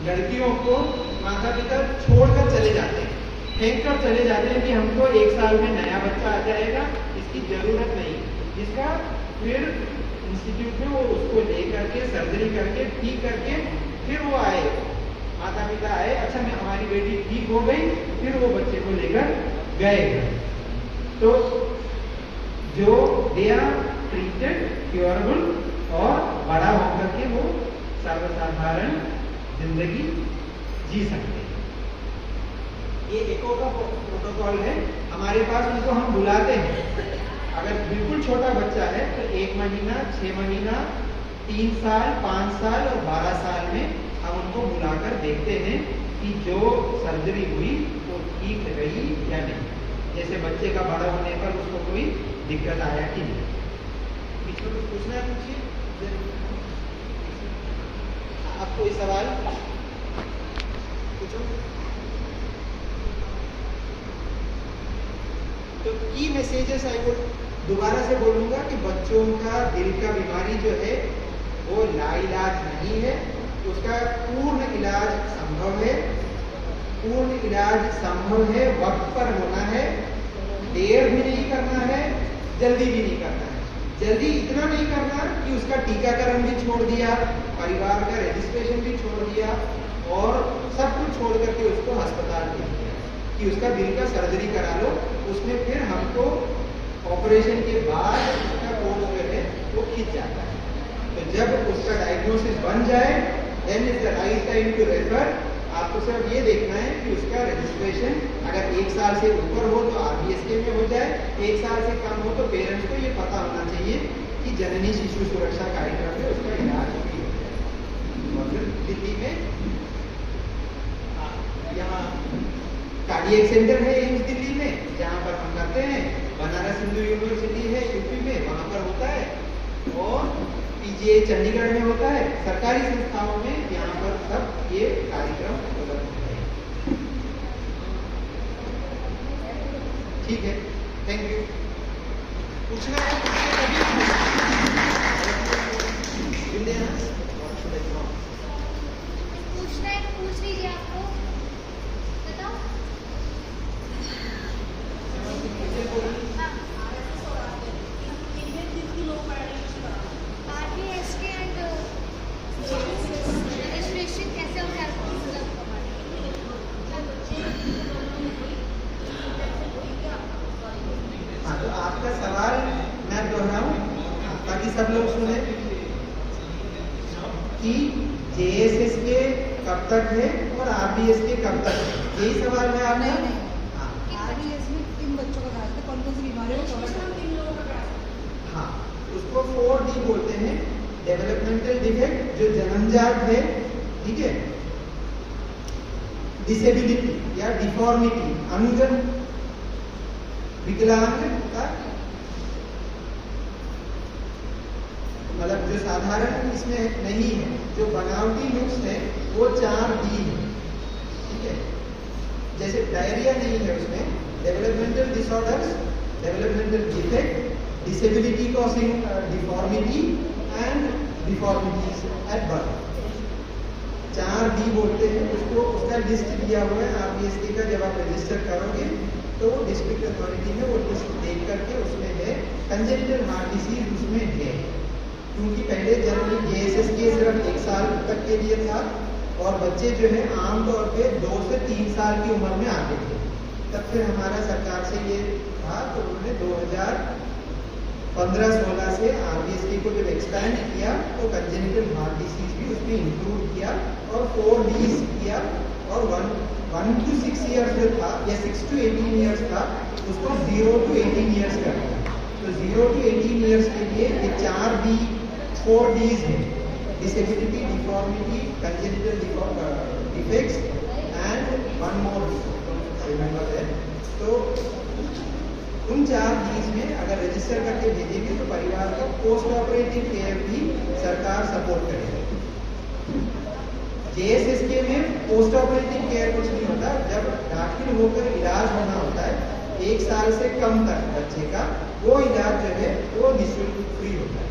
लड़कियों को माता पिता छोड़कर चले जाते हैं, फेंक कर चले जाते हैं कि हमको 1 साल में नया बच्चा आ जाएगा, इसकी जरूरत नहीं। इसका फिर इंस्टीट्यूट में वो उसको ले करके सर्जरी करके ठीक करके फिर वो आए, बेटी ठीक हो गई, फिर वो बच्चे को लेकर गए। तो जो दे आर ट्रीटेड क्योरेबल और बड़ा होकर के वो सर्वसाधारण जिंदगी जी सकते हैं। ये एको का प्रोटोकॉल है हमारे पास। उनको हम बुलाते हैं, अगर बिल्कुल छोटा बच्चा है तो 1 महीना, 6 महीना, 3 साल, 5 साल और 12 साल में हम उनको बुलाकर देखते हैं कि जो सर्जरी हुई वो ठीक रही या नहीं। जैसे बच्चे का बड़ा होने पर उसको कोई दिक्कत आया कि नहीं। बीच में कुछ पूछना है, पूछिए। आप कोई सवाल पूछो। तो की मैसेजेस आई वुड दोबारा से बोलूंगा कि बच्चों का दिल का बीमारी जो है वो लाइलाज नहीं है, उसका पूर्ण इलाज संभव है। पूर्ण इलाज संभव है, वक्त पर होना है, देर भी नहीं करना है, जल्दी भी नहीं करना है। जल्दी इतना नहीं करना कि उसका टीकाकरण भी छोड़ दिया, परिवार का रजिस्ट्रेशन भी छोड़ दिया और सब कुछ छोड़ करके उसको अस्पताल भेज दिया कि उसका दिल का सर्जरी करा लो। उसमें फिर हमको ऑपरेशन के बाद उसका कोर्स जो है वो खींच जाता है। तो जब उसका डायग्नोसिस बन जाए then is the right time to refer. आपको सिर्फ ये देखना है कि उसका रजिस्ट्रेशन अगर 1 साल से ऊपर हो तो RBSK में हो जाए, 1 साल से कम हो तो पेरेंट्स को ये पता होना चाहिए कि जननी शिशु सुरक्षा कार्यक्रम में उसका इलाज भी हो जाए। और फिर दिल्ली में यहाँ कार्डियक सेंटर है एम्स दिल्ली में, जहाँ पर हम करते हैं। बनारस हिंदू यूनिवर्सिटी है यूपी में, वहाँ पर होता है। और PGI चंडीगढ़ में होता है। सरकारी संस्थाओं में यहाँ पर सब ये कार्यक्रम उपलब्ध है। ठीक है, थैंक यू। पूछना है पूछना है पूछ लीजिए। आपको बताओ। RBSK एंड रजिस्ट्रेशन कैसे होता है? हाँ, तो आपका सवाल मैं दोहराऊं ताकि सब लोग सुने कि JSSK कब तक है और RBSK कब तक है, यही सवाल है आपका? हाँ, RBS में 3 बच्चों का कहा था, कौन कौन सी बीमारियों को कवर करता है? हाँ, उसको 4D बोलते हैं। डेवलपमेंटल डिफेक्ट जो जन्मजात है, ठीक है, डिसेबिलिटी या डिफॉर्मिटी, अंग विकलांगता, मतलब जो साधारण इसमें नहीं है, जो बनावटी लुक्स है वो 4D है, ठीक है। जैसे डायरिया नहीं है उसमें, developmental disorders, developmental defect, disability causing deformity and deformities at birth, 4D बोलते हैं उसको। उसका लिस्ट दिया हुआ है RBSK का। जब आप रजिस्टर करोगे तो वो डिस्ट्रिक्ट अथॉरिटी में वो लिस्ट देख करके उसमें है कंजेनिटल हार्ट डिसीज, उसमें है। क्योंकि पहले जनरली JSSK सिर्फ 1 साल तक के लिए था और बच्चे जो है आमतौर पे 2 से 3 साल की उम्र में आते थे। तब फिर हमारा सरकार से ये था तो उन्होंने 2015-16 से RBSK को जब एक्सपैंड किया तो कंजेनिटल हार्ट डिसीज भी उसमें इंक्लूड किया और 4Ds किया। और 1 to 6 ईयर्स जो था या 6 to 18 ईयर्स था उसको 0 to 18 ईयर्स कर दिया। तो 0 to 18 ईयर्स के लिए ये 4Ds है, disability, deformity, congenital defects and one more remember that. तो उन 4Ds में अगर रजिस्टर करके भेजेंगे तो परिवार का पोस्ट ऑपरेटिव केयर भी सरकार सपोर्ट करेगी। JSSK में पोस्ट ऑपरेटिव केयर कुछ नहीं होता। जब दाखिल होकर इलाज होना होता है 1 साल से कम तक बच्चे का, वो इलाज जो है वो निःशुल्क फ्री होता है।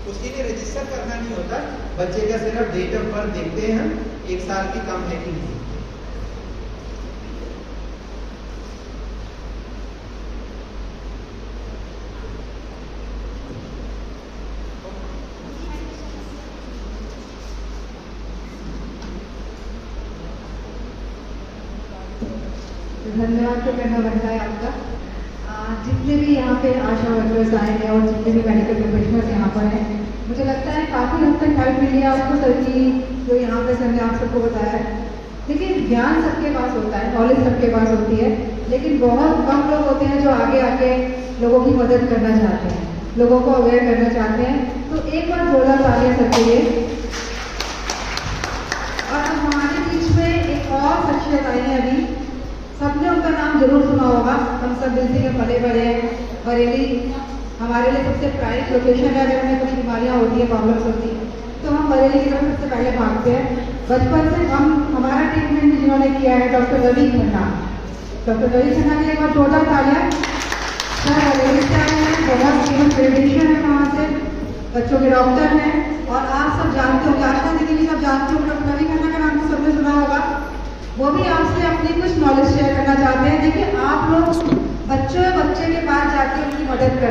उसके लिए रजिस्टर करना नहीं होता, बच्चे का सिर्फ डेट ऑफ बर्थ देखते हैं हम, 1 साल की कम है कि नहीं। तो धन्यवाद तो करना बनता है आपका। जितने भी यहाँ पे आशा वर्कर्स आए हैं और जितने भी मेडिकल प्रोफेशनल्स यहाँ पर हैं, मुझे लगता है काफ़ी हद तक हेल्प मिली है आपको सर की, जो यहाँ पे सर ने आप सबको बताया है। देखिए ज्ञान सबके पास होता है, नॉलेज सबके पास होती है, लेकिन बहुत कम लोग होते हैं जो आगे आके लोगों की मदद करना चाहते हैं, लोगों को अवेयर करना चाहते हैं। तो एक बार जोरदार तालियां सर के लिए। और अब हमारे बीच में एक और शख्सियत आई है, अभी सबने उनका नाम जरूर सुना होगा। हम सब दिल्ली में पले बड़े हैं। बरेली हमारे लिए सबसे प्राइम लोकेशन है। अगर हमें कुछ बीमारियाँ होती हैं, प्रॉब्लम्स होती हैं, तो हम बरेली की तरफ सबसे पहले भागते हैं। बचपन से हमारा ट्रीटमेंट जिन्होंने किया है डॉक्टर रवि खन्ना। डॉक्टर रवि खन्ना के एक बार जोरदार तालियां। सर बरेली से आए हैं, बहुत फेमस पेडिट्रिशियन है वहाँ से, बच्चों के डॉक्टर हैं। और आप सब जानते होंगे, आशा दीदी भी सब जानते होंगे, डॉक्टर रवि खन्ना का नाम तो सबने सुना होगा। वो भी आपसे अपनी कुछ नॉलेज शेयर करना चाहते हैं। देखिए आप लोग बच्चे के पास जाके उनकी मदद कर